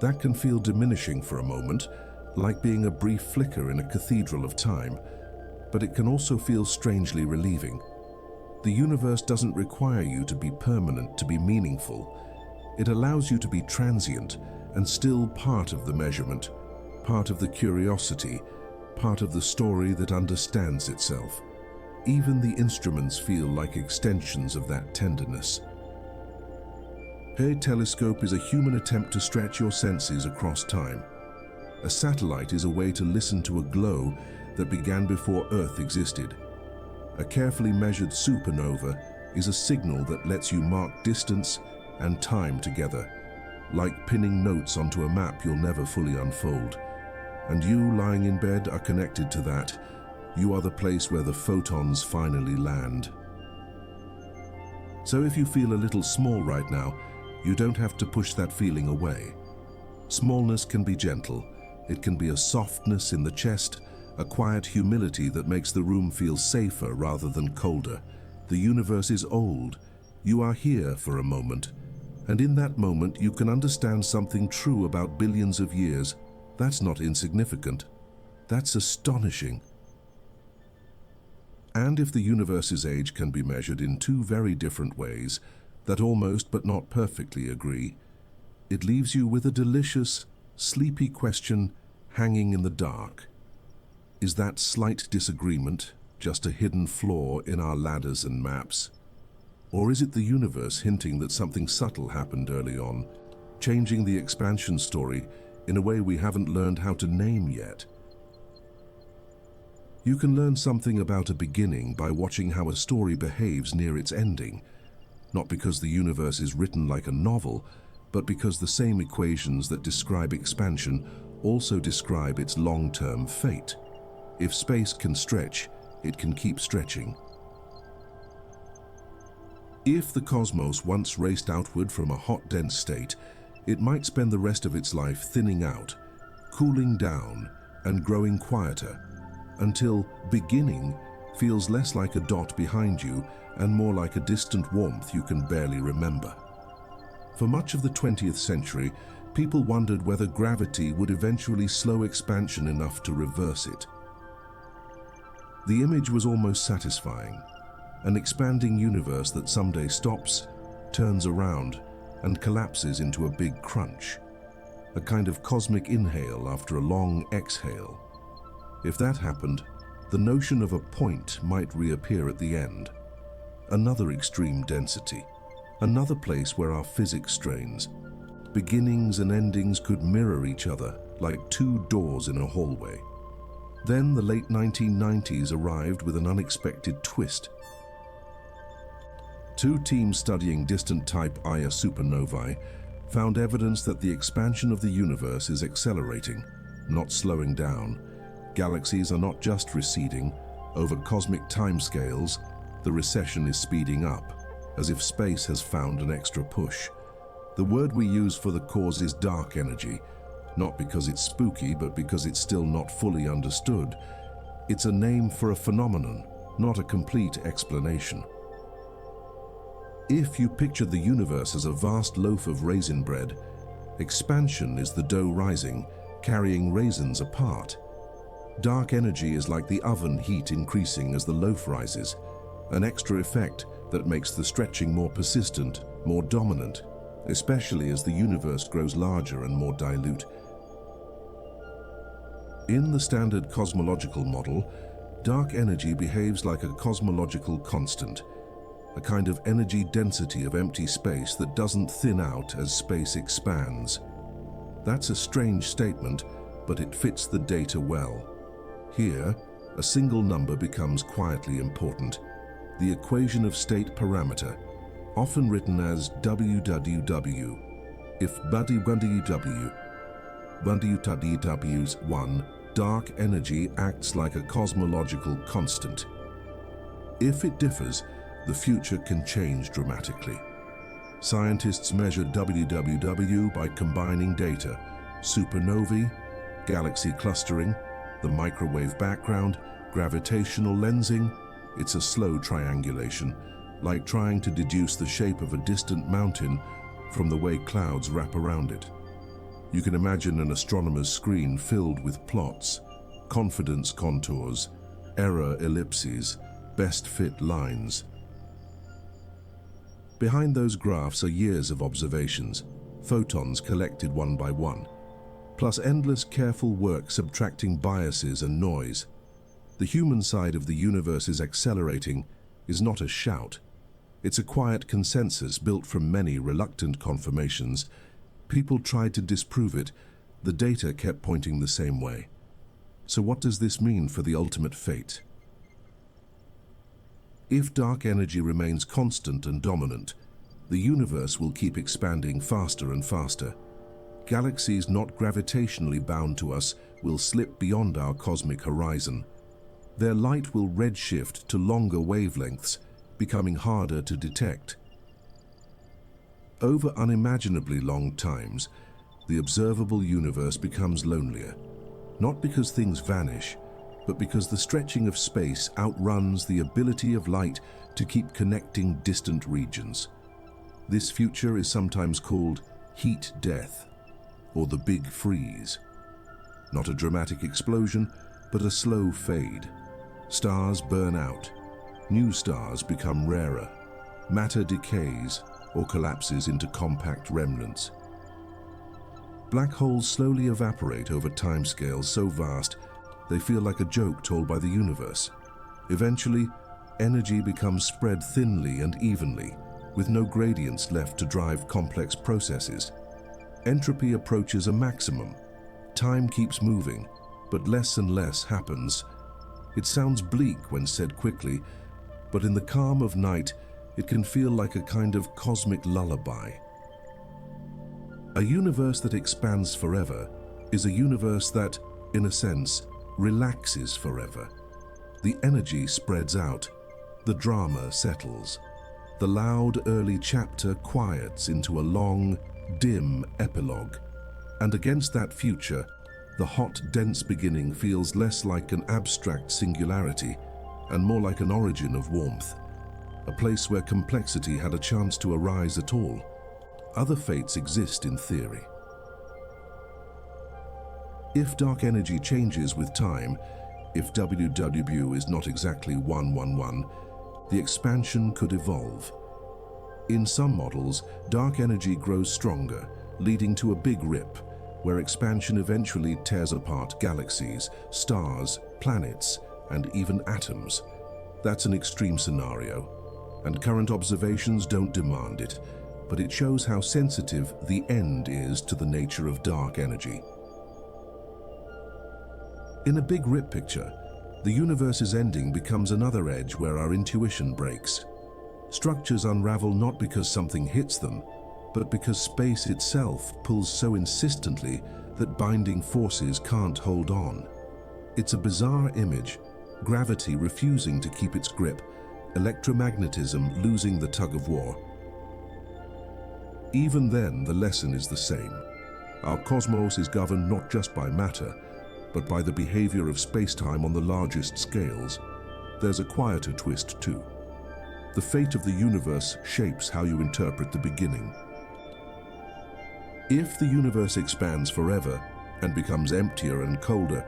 That can feel diminishing for a moment, like being a brief flicker in a cathedral of time, but it can also feel strangely relieving. The universe doesn't require you to be permanent to be meaningful. It allows you to be transient and still part of the measurement, part of the curiosity, part of the story that understands itself. Even the instruments feel like extensions of that tenderness. A telescope is a human attempt to stretch your senses across time. A satellite is a way to listen to a glow that began before Earth existed. A carefully measured supernova is a signal that lets you mark distance and time together, like pinning notes onto a map you'll never fully unfold. And you, lying in bed, are connected to that. You are the place where the photons finally land. So if you feel a little small right now, you don't have to push that feeling away. Smallness can be gentle. It can be a softness in the chest, a quiet humility that makes the room feel safer rather than colder. The universe is old. You are here for a moment. And in that moment, you can understand something true about billions of years. That's not insignificant. That's astonishing. And if the universe's age can be measured in two very different ways that almost but not perfectly agree, it leaves you with a delicious, sleepy question hanging in the dark. Is that slight disagreement just a hidden flaw in our ladders and maps? Or is it the universe hinting that something subtle happened early on, changing the expansion story in a way we haven't learned how to name yet? You can learn something about a beginning by watching how a story behaves near its ending, not because the universe is written like a novel, but because the same equations that describe expansion also describe its long-term fate. If space can stretch, it can keep stretching. If the cosmos once raced outward from a hot, dense state, it might spend the rest of its life thinning out, cooling down, and growing quieter, until beginning feels less like a dot behind you and more like a distant warmth you can barely remember. For much of the 20th century, people wondered whether gravity would eventually slow expansion enough to reverse it. The image was almost satisfying, an expanding universe that someday stops, turns around, and collapses into a big crunch, a kind of cosmic inhale after a long exhale. If that happened, the notion of a point might reappear at the end. Another extreme density, another place where our physics strains. Beginnings and endings could mirror each other like two doors in a hallway. Then the late 1990s arrived with an unexpected twist. Two teams studying distant Type Ia supernovae found evidence that the expansion of the universe is accelerating, not slowing down. Galaxies are not just receding. Over cosmic timescales, the recession is speeding up, as if space has found an extra push. The word we use for the cause is dark energy, not because it's spooky, but because it's still not fully understood. It's a name for a phenomenon, not a complete explanation. If you picture the universe as a vast loaf of raisin bread, expansion is the dough rising, carrying raisins apart. Dark energy is like the oven heat increasing as the loaf rises, an extra effect that makes the stretching more persistent, more dominant, especially as the universe grows larger and more dilute. In the standard cosmological model, dark energy behaves like a cosmological constant, a kind of energy density of empty space that doesn't thin out as space expands. That's a strange statement, but it fits the data well. Here, a single number becomes quietly important, the equation of state parameter, often written as WWW. If WWW's 1, dark energy acts like a cosmological constant. If it differs, the future can change dramatically. Scientists measure WWW by combining data: supernovae, galaxy clustering, the microwave background, gravitational lensing. It's a slow triangulation, like trying to deduce the shape of a distant mountain from the way clouds wrap around it. You can imagine an astronomer's screen filled with plots, confidence contours, error ellipses, best fit lines. Behind those graphs are years of observations, photons collected one by one, plus endless careful work subtracting biases and noise. The human side of the universe is accelerating is not a shout. It's a quiet consensus built from many reluctant confirmations. People tried to disprove it. The data kept pointing the same way. So what does this mean for the ultimate fate? If dark energy remains constant and dominant, the universe will keep expanding faster and faster. Galaxies not gravitationally bound to us will slip beyond our cosmic horizon. Their light will redshift to longer wavelengths, becoming harder to detect. Over unimaginably long times, the observable universe becomes lonelier, not because things vanish, but because the stretching of space outruns the ability of light to keep connecting distant regions. This future is sometimes called heat death, or the big freeze. Not a dramatic explosion, but a slow fade. Stars burn out, new stars become rarer, matter decays or collapses into compact remnants. Black holes slowly evaporate over timescales so vast they feel like a joke told by the universe. Eventually, energy becomes spread thinly and evenly, with no gradients left to drive complex processes. Entropy approaches a maximum. Time keeps moving, but less and less happens. It sounds bleak when said quickly, but in the calm of night, it can feel like a kind of cosmic lullaby. A universe that expands forever is a universe that, in a sense, relaxes forever. The energy spreads out, the drama settles. The loud early chapter quiets into a long, dim epilogue. And against that future, the hot, dense beginning feels less like an abstract singularity and more like an origin of warmth, a place where complexity had a chance to arise at all. Other fates exist in theory. If dark energy changes with time, if WW is not exactly 111, the expansion could evolve. In some models, dark energy grows stronger, leading to a big rip, where expansion eventually tears apart galaxies, stars, planets, and even atoms. That's an extreme scenario, and current observations don't demand it, but it shows how sensitive the end is to the nature of dark energy. In a big rip picture, the universe's ending becomes another edge where our intuition breaks. Structures unravel not because something hits them, but because space itself pulls so insistently that binding forces can't hold on. It's a bizarre image, gravity refusing to keep its grip, electromagnetism losing the tug-of-war. Even then, the lesson is the same. Our cosmos is governed not just by matter, but by the behavior of space-time on the largest scales. There's a quieter twist too. The fate of the universe shapes how you interpret the beginning. If the universe expands forever and becomes emptier and colder,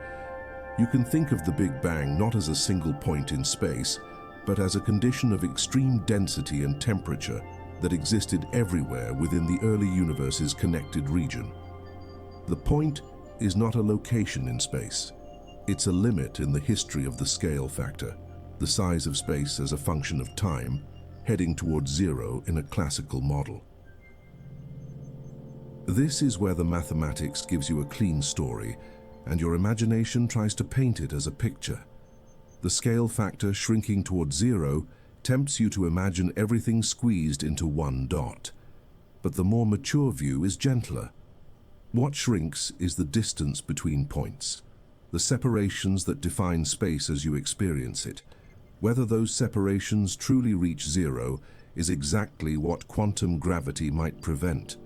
you can think of the Big Bang not as a single point in space, but as a condition of extreme density and temperature that existed everywhere within the early universe's connected region. The point is not a location in space. It's a limit in the history of the scale factor, the size of space as a function of time, heading towards zero in a classical model. This is where the mathematics gives you a clean story, and your imagination tries to paint it as a picture. The scale factor shrinking towards zero tempts you to imagine everything squeezed into one dot. But the more mature view is gentler. What shrinks is the distance between points, the separations that define space as you experience it. Whether those separations truly reach zero is exactly what quantum gravity might prevent.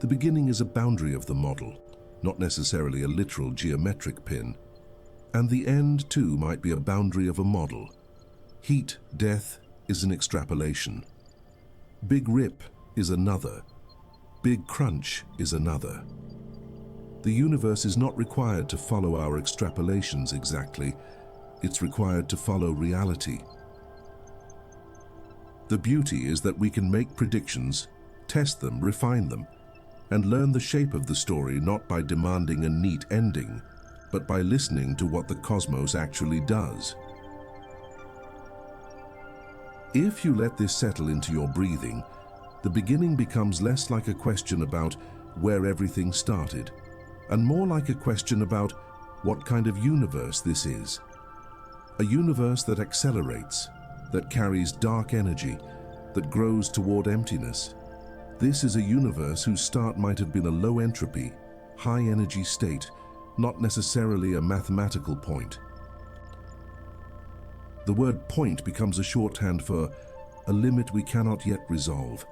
The beginning is a boundary of the model, not necessarily a literal geometric pin. And the end, too, might be a boundary of a model. Heat, death is an extrapolation. Big Rip is another. Big Crunch is another. The universe is not required to follow our extrapolations exactly. It's required to follow reality. The beauty is that we can make predictions, test them, refine them, and learn the shape of the story not by demanding a neat ending, but by listening to what the cosmos actually does. If you let this settle into your breathing, the beginning becomes less like a question about where everything started, and more like a question about what kind of universe this is. A universe that accelerates, that carries dark energy, that grows toward emptiness. This is a universe whose start might have been a low entropy, high energy state, not necessarily a mathematical point. The word point becomes a shorthand for a limit we cannot yet resolve,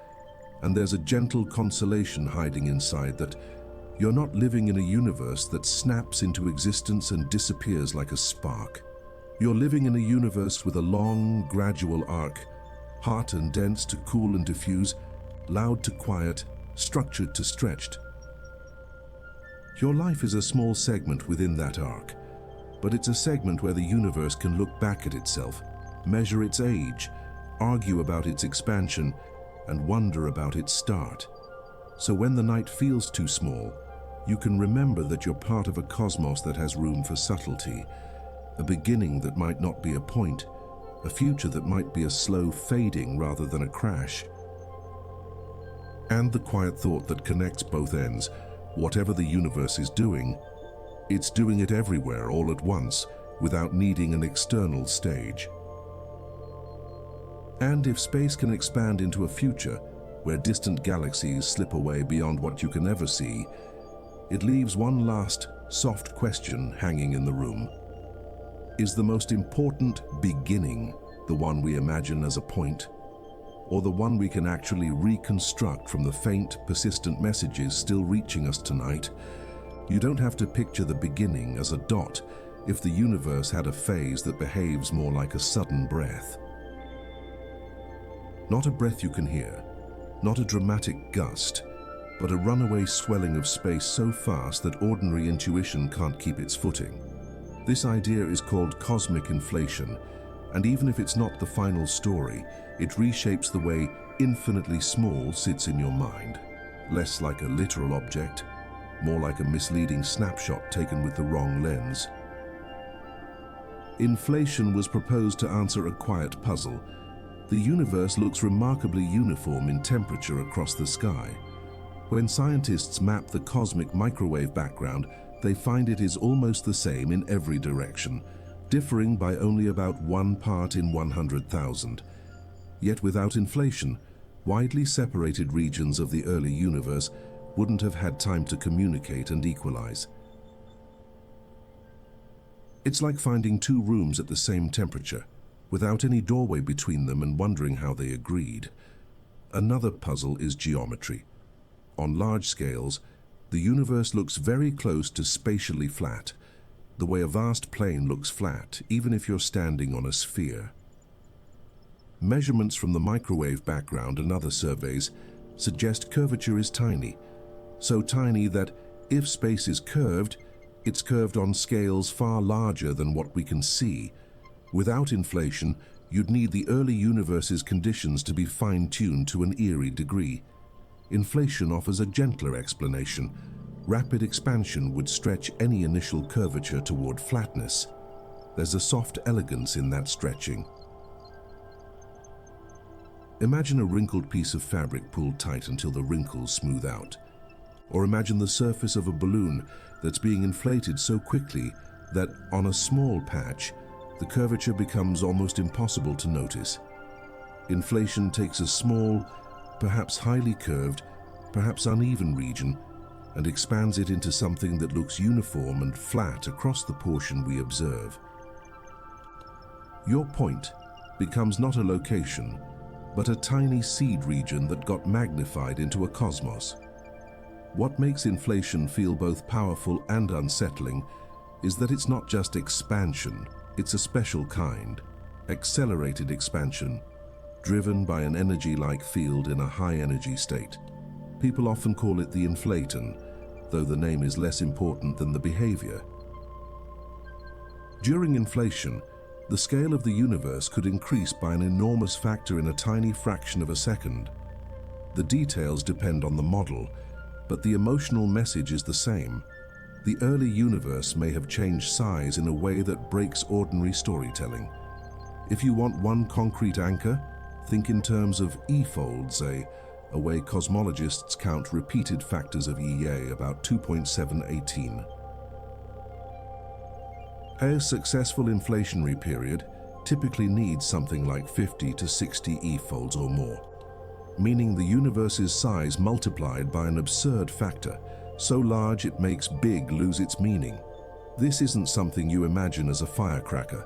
and there's a gentle consolation hiding inside that you're not living in a universe that snaps into existence and disappears like a spark. You're living in a universe with a long, gradual arc, hot and dense to cool and diffuse, loud to quiet, structured to stretched. Your life is a small segment within that arc, but it's a segment where the universe can look back at itself, measure its age, argue about its expansion, and wonder about its start. So when the night feels too small, you can remember that you're part of a cosmos that has room for subtlety, a beginning that might not be a point, a future that might be a slow fading rather than a crash. And the quiet thought that connects both ends, whatever the universe is doing, it's doing it everywhere all at once, without needing an external stage. And if space can expand into a future where distant galaxies slip away beyond what you can ever see, it leaves one last, soft question hanging in the room. Is the most important beginning the one we imagine as a point, or the one we can actually reconstruct from the faint, persistent messages still reaching us tonight? You don't have to picture the beginning as a dot if the universe had a phase that behaves more like a sudden breath. Not a breath you can hear, not a dramatic gust, but a runaway swelling of space so fast that ordinary intuition can't keep its footing. This idea is called cosmic inflation, and even if it's not the final story, it reshapes the way infinitely small sits in your mind. Less like a literal object, more like a misleading snapshot taken with the wrong lens. Inflation was proposed to answer a quiet puzzle. The universe looks remarkably uniform in temperature across the sky. When scientists map the cosmic microwave background, they find it is almost the same in every direction, differing by only about 1 part in 100,000. Yet without inflation, widely separated regions of the early universe wouldn't have had time to communicate and equalize. It's like finding 2 rooms at the same temperature, without any doorway between them and wondering how they agreed. Another puzzle is geometry. On large scales, the universe looks very close to spatially flat, the way a vast plane looks flat, even if you're standing on a sphere. Measurements from the microwave background and other surveys suggest curvature is tiny, so tiny that if space is curved, it's curved on scales far larger than what we can see. Without inflation, you'd need the early universe's conditions to be fine-tuned to an eerie degree. Inflation offers a gentler explanation. Rapid expansion would stretch any initial curvature toward flatness. There's a soft elegance in that stretching. Imagine a wrinkled piece of fabric pulled tight until the wrinkles smooth out. Or imagine the surface of a balloon that's being inflated so quickly that on a small patch, the curvature becomes almost impossible to notice. Inflation takes a small, perhaps highly curved, perhaps uneven region and expands it into something that looks uniform and flat across the portion we observe. Your point becomes not a location, but a tiny seed region that got magnified into a cosmos. What makes inflation feel both powerful and unsettling is that it's not just expansion, it's a special kind, accelerated expansion, driven by an energy-like field in a high-energy state. People often call it the inflaton, though the name is less important than the behavior. During inflation, the scale of the universe could increase by an enormous factor in a tiny fraction of a second. The details depend on the model, but the emotional message is the same. The early universe may have changed size in a way that breaks ordinary storytelling. If you want one concrete anchor, think in terms of E-folds, a way cosmologists count repeated factors of EA, about 2.718. A successful inflationary period typically needs something like 50 to 60 E-folds or more, meaning the universe's size multiplied by an absurd factor, so large it makes big lose its meaning. This isn't something you imagine as a firecracker.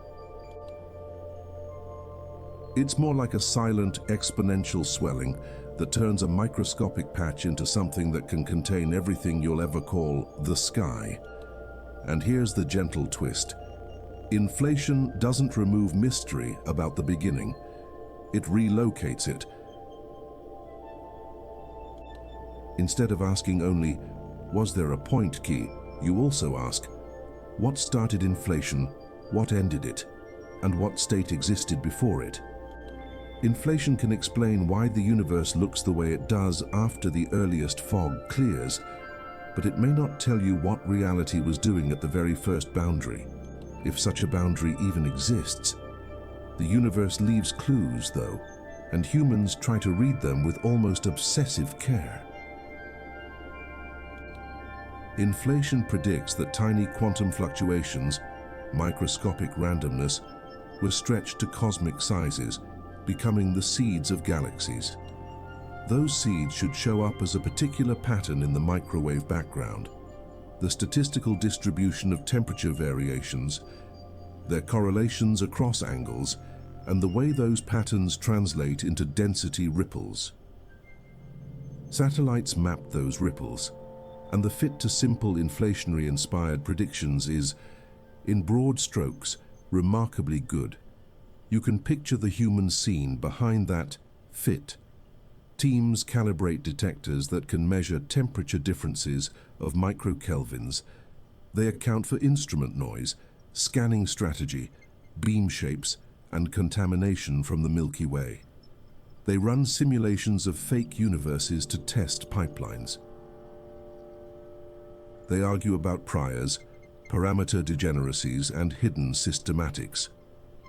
It's more like a silent, exponential swelling that turns a microscopic patch into something that can contain everything you'll ever call the sky. And here's the gentle twist. Inflation doesn't remove mystery about the beginning. It relocates it. Instead of asking only, was there a point key, you also ask, what started inflation, what ended it, and what state existed before it? Inflation can explain why the universe looks the way it does after the earliest fog clears, but it may not tell you what reality was doing at the very first boundary, if such a boundary even exists. The universe leaves clues, though, and humans try to read them with almost obsessive care. Inflation predicts that tiny quantum fluctuations, microscopic randomness, were stretched to cosmic sizes, becoming the seeds of galaxies. Those seeds should show up as a particular pattern in the microwave background. the statistical distribution of temperature variations, their correlations across angles, and the way those patterns translate into density ripples. Satellites mapped those ripples, and the fit to simple inflationary-inspired predictions is, in broad strokes, remarkably good. You can picture the human scene behind that fit. Teams calibrate detectors that can measure temperature differences of microkelvins. They account for instrument noise, scanning strategy, beam shapes, and contamination from the Milky Way. They run simulations of fake universes to test pipelines. They argue about priors, parameter degeneracies, and hidden systematics.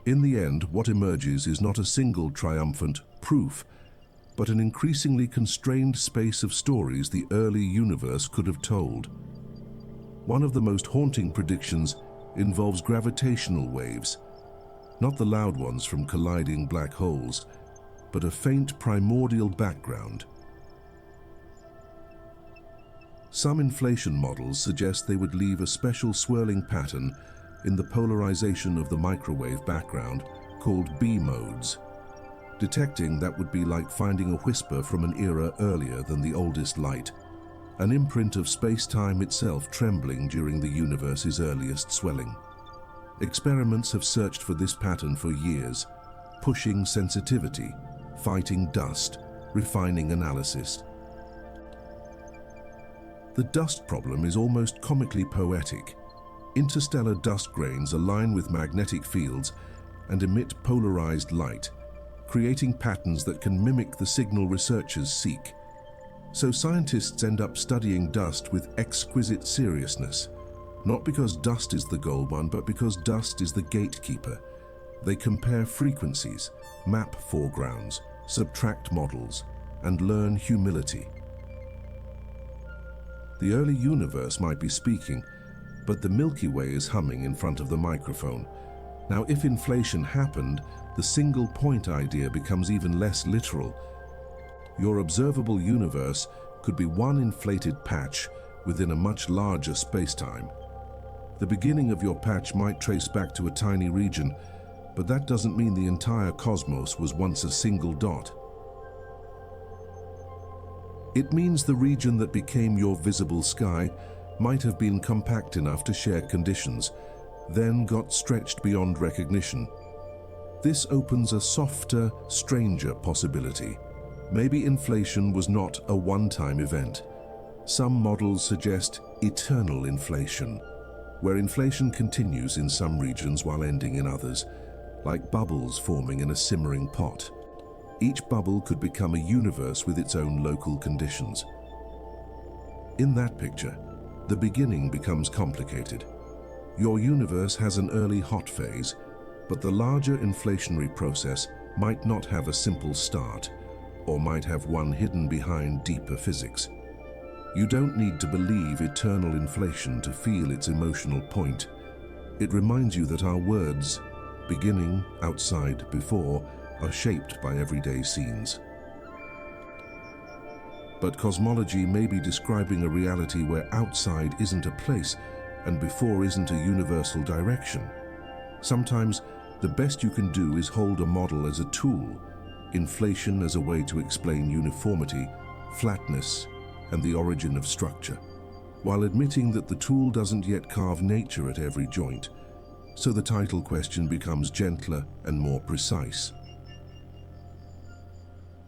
In the end, what emerges is not a single triumphant proof, but an increasingly constrained space of stories the early universe could have told. One of the most haunting predictions involves gravitational waves, not the loud ones from colliding black holes, but a faint primordial background. Some inflation models suggest they would leave a special swirling pattern in the polarization of the microwave background called B modes. Detecting that would be like finding a whisper from an era earlier than the oldest light, an imprint of space-time itself trembling during the universe's earliest swelling. Experiments have searched for this pattern for years, pushing sensitivity, fighting dust, refining analysis. The dust problem is almost comically poetic. Interstellar dust grains align with magnetic fields and emit polarized light, creating patterns that can mimic the signal researchers seek. So scientists end up studying dust with exquisite seriousness, not because dust is the goal one, but because dust is the gatekeeper. They compare frequencies, map foregrounds, subtract models, and learn humility. The early universe might be speaking, but the Milky Way is humming in front of the microphone. Now, if inflation happened, the single point idea becomes even less literal. Your observable universe could be one inflated patch within a much larger space-time. The beginning of your patch might trace back to a tiny region, but that doesn't mean the entire cosmos was once a single dot. It means the region that became your visible sky might have been compact enough to share conditions, then got stretched beyond recognition. This opens a softer, stranger possibility. Maybe inflation was not a one-time event. Some models suggest eternal inflation, where inflation continues in some regions while ending in others, like bubbles forming in a simmering pot. Each bubble could become a universe with its own local conditions. In that picture, the beginning becomes complicated. Your universe has an early hot phase, but the larger inflationary process might not have a simple start, or might have one hidden behind deeper physics. You don't need to believe eternal inflation to feel its emotional point. It reminds you that our words, beginning, outside, before, are shaped by everyday scenes. But cosmology may be describing a reality where outside isn't a place and before isn't a universal direction. Sometimes the best you can do is hold a model as a tool, inflation as a way to explain uniformity, flatness, and the origin of structure, while admitting that the tool doesn't yet carve nature at every joint, so the title question becomes gentler and more precise.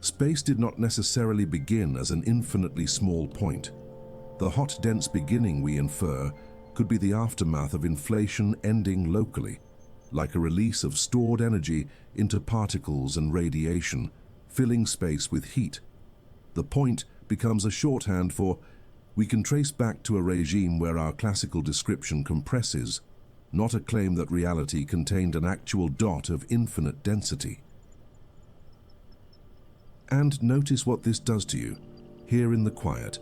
Space did not necessarily begin as an infinitely small point. The hot, dense beginning, we infer, could be the aftermath of inflation ending locally, like a release of stored energy into particles and radiation, filling space with heat. The point becomes a shorthand for, we can trace back to a regime where our classical description compresses, not a claim that reality contained an actual dot of infinite density. And notice what this does to you. Here in the quiet,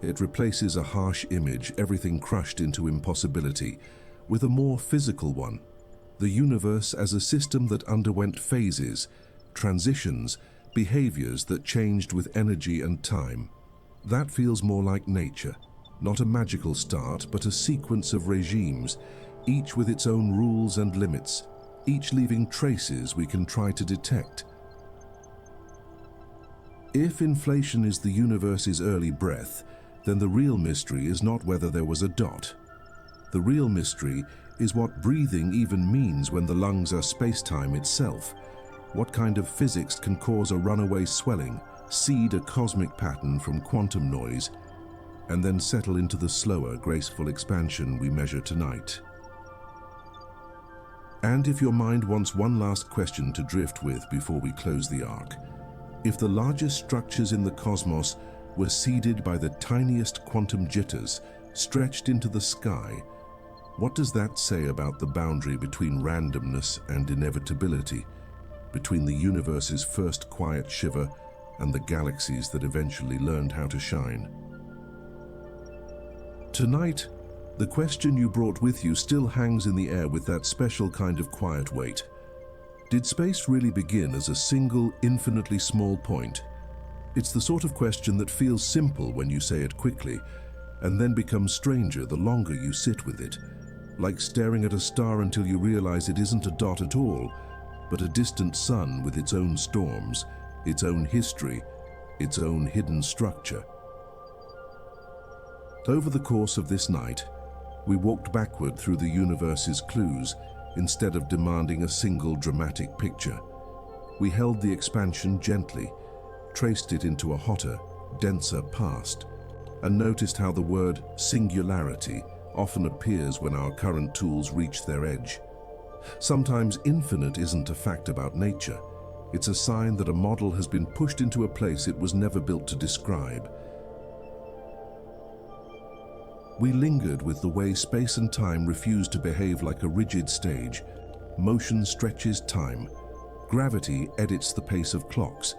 it replaces a harsh image, everything crushed into impossibility, with a more physical one. The universe as a system that underwent phases, transitions, behaviors that changed with energy and time. That feels more like nature, Not a magical start, but a sequence of regimes, each with its own rules and limits, each leaving traces we can try to detect. If inflation is the universe's early breath, then the real mystery is not whether there was a dot. The real mystery is what breathing even means when the lungs are space-time itself. What kind of physics can cause a runaway swelling, seed a cosmic pattern from quantum noise, and then settle into the slower, graceful expansion we measure tonight? And if your mind wants one last question to drift with before we close the arc, if the largest structures in the cosmos were seeded by the tiniest quantum jitters stretched into the sky, what does that say about the boundary between randomness and inevitability, between the universe's first quiet shiver and the galaxies that eventually learned how to shine? Tonight, the question you brought with you still hangs in the air with that special kind of quiet weight. Did space really begin as a single, infinitely small point? It's the sort of question that feels simple when you say it quickly, and then becomes stranger the longer you sit with it, like staring at a star until you realize it isn't a dot at all, but a distant sun with its own storms, its own history, its own hidden structure. Over the course of this night, we walked backward through the universe's clues instead of demanding a single dramatic picture. We held the expansion gently, traced it into a hotter, denser past, and noticed how the word singularity often appears when our current tools reach their edge. Sometimes infinite isn't a fact about nature. It's a sign that a model has been pushed into a place it was never built to describe. We lingered with the way space and time refuse to behave like a rigid stage. Motion stretches time. Gravity edits the pace of clocks.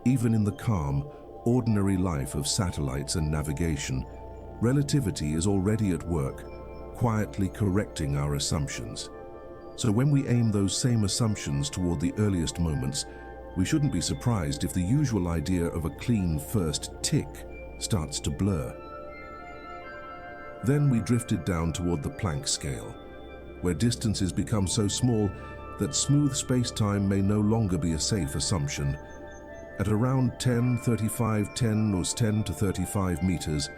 Even in the calm, ordinary life of satellites and navigation, relativity is already at work, quietly correcting our assumptions. So when we aim those same assumptions toward the earliest moments, we shouldn't be surprised if the usual idea of a clean first tick starts to blur. Then we drifted down toward the Planck scale, where distances become so small that smooth space-time may no longer be a safe assumption. At around 10 to 35 meters,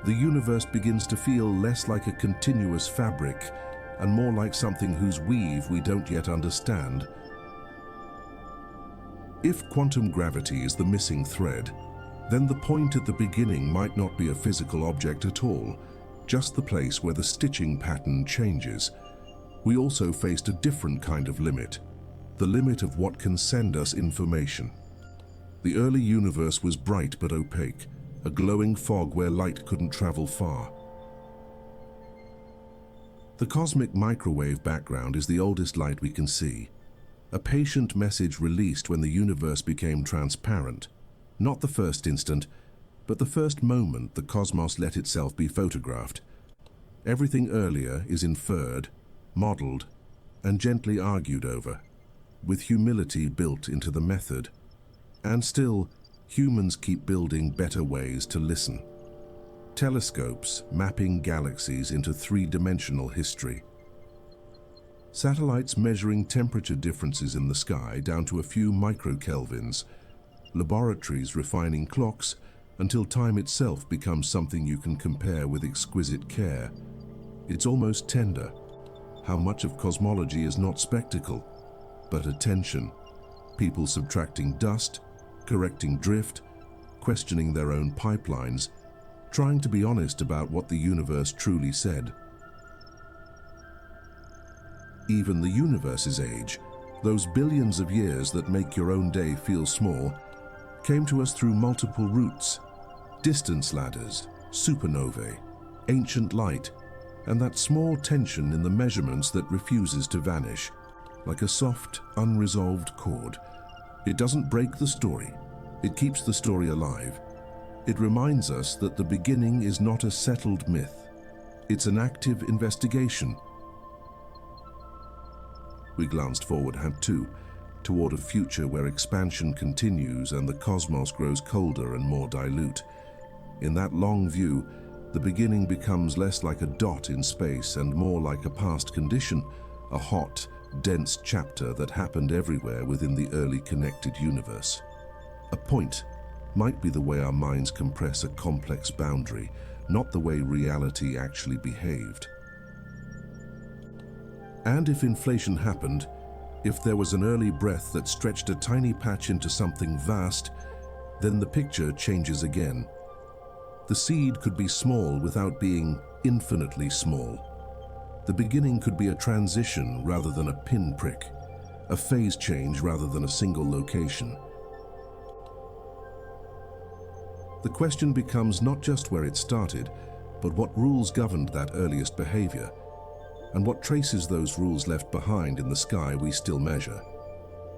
the universe begins to feel less like a continuous fabric and more like something whose weave we don't yet understand. If quantum gravity is the missing thread, then the point at the beginning might not be a physical object at all, just the place where the stitching pattern changes. We also faced a different kind of limit, the limit of what can send us information. The early universe was bright but opaque, a glowing fog where light couldn't travel far. The cosmic microwave background is the oldest light we can see, a patient message released when the universe became transparent. Not the first instant, but the first moment the cosmos let itself be photographed. Everything earlier is inferred, modeled, and gently argued over, with humility built into the method. And still, humans keep building better ways to listen. Telescopes mapping galaxies into three-dimensional history. Satellites measuring temperature differences in the sky down to a few microkelvins. Laboratories refining clocks until time itself becomes something you can compare with exquisite care. It's almost tender. How much of cosmology is not spectacle, but attention. People subtracting dust, correcting drift, questioning their own pipelines, trying to be honest about what the universe truly said. Even the universe's age, those billions of years that make your own day feel small, came to us through multiple routes. Distance ladders, supernovae, ancient light, and that small tension in the measurements that refuses to vanish, like a soft, unresolved chord. It doesn't break the story, it keeps the story alive. It reminds us that the beginning is not a settled myth. It's an active investigation. We glanced forward, toward a future where expansion continues and the cosmos grows colder and more dilute. In that long view, The beginning becomes less like a dot in space and more like a past condition, a hot, dense chapter that happened everywhere within the early connected universe. A point might be the way our minds compress a complex boundary, not the way reality actually behaved. And if inflation happened, if there was an early breath that stretched a tiny patch into something vast, then the picture changes again. The seed could be small without being infinitely small. The beginning could be a transition rather than a pinprick, a phase change rather than a single location. The question becomes not just where it started, but what rules governed that earliest behavior, and what traces those rules left behind in the sky we still measure.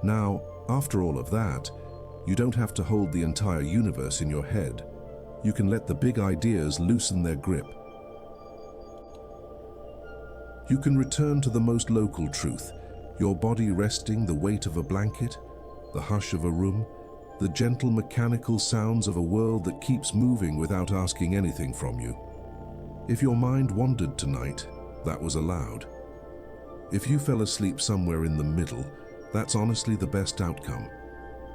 Now, after all of that, you don't have to hold the entire universe in your head. You can let the big ideas loosen their grip. You can return to the most local truth, your body resting the weight of a blanket, the hush of a room, the gentle mechanical sounds of a world that keeps moving without asking anything from you. If your mind wandered tonight, that was allowed. If you fell asleep somewhere in the middle, that's honestly the best outcome.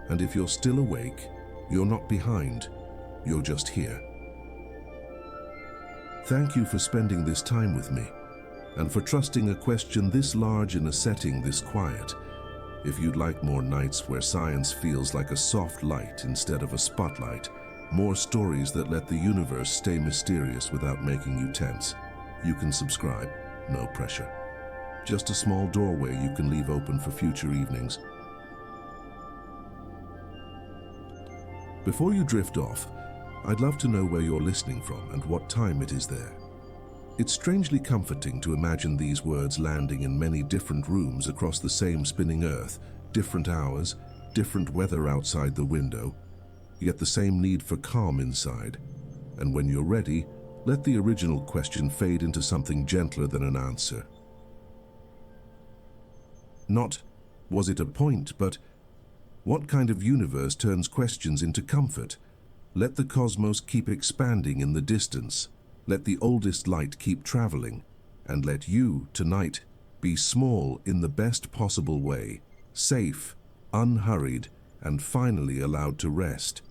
And if you're still awake, you're not behind, you're just here. Thank you for spending this time with me, and for trusting a question this large in a setting this quiet. If you'd like more nights where science feels like a soft light instead of a spotlight, more stories that let the universe stay mysterious without making you tense, you can subscribe. No pressure. Just a small doorway you can leave open for future evenings. Before you drift off, I'd love to know where you're listening from and what time it is there. It's strangely comforting to imagine these words landing in many different rooms across the same spinning earth, different hours, different weather outside the window, yet the same need for calm inside. And when you're ready, let the original question fade into something gentler than an answer. Not, was it a point, but what kind of universe turns questions into comfort? Let the cosmos keep expanding in the distance. Let the oldest light keep traveling. And let you, tonight, be small in the best possible way, safe, unhurried, and finally allowed to rest.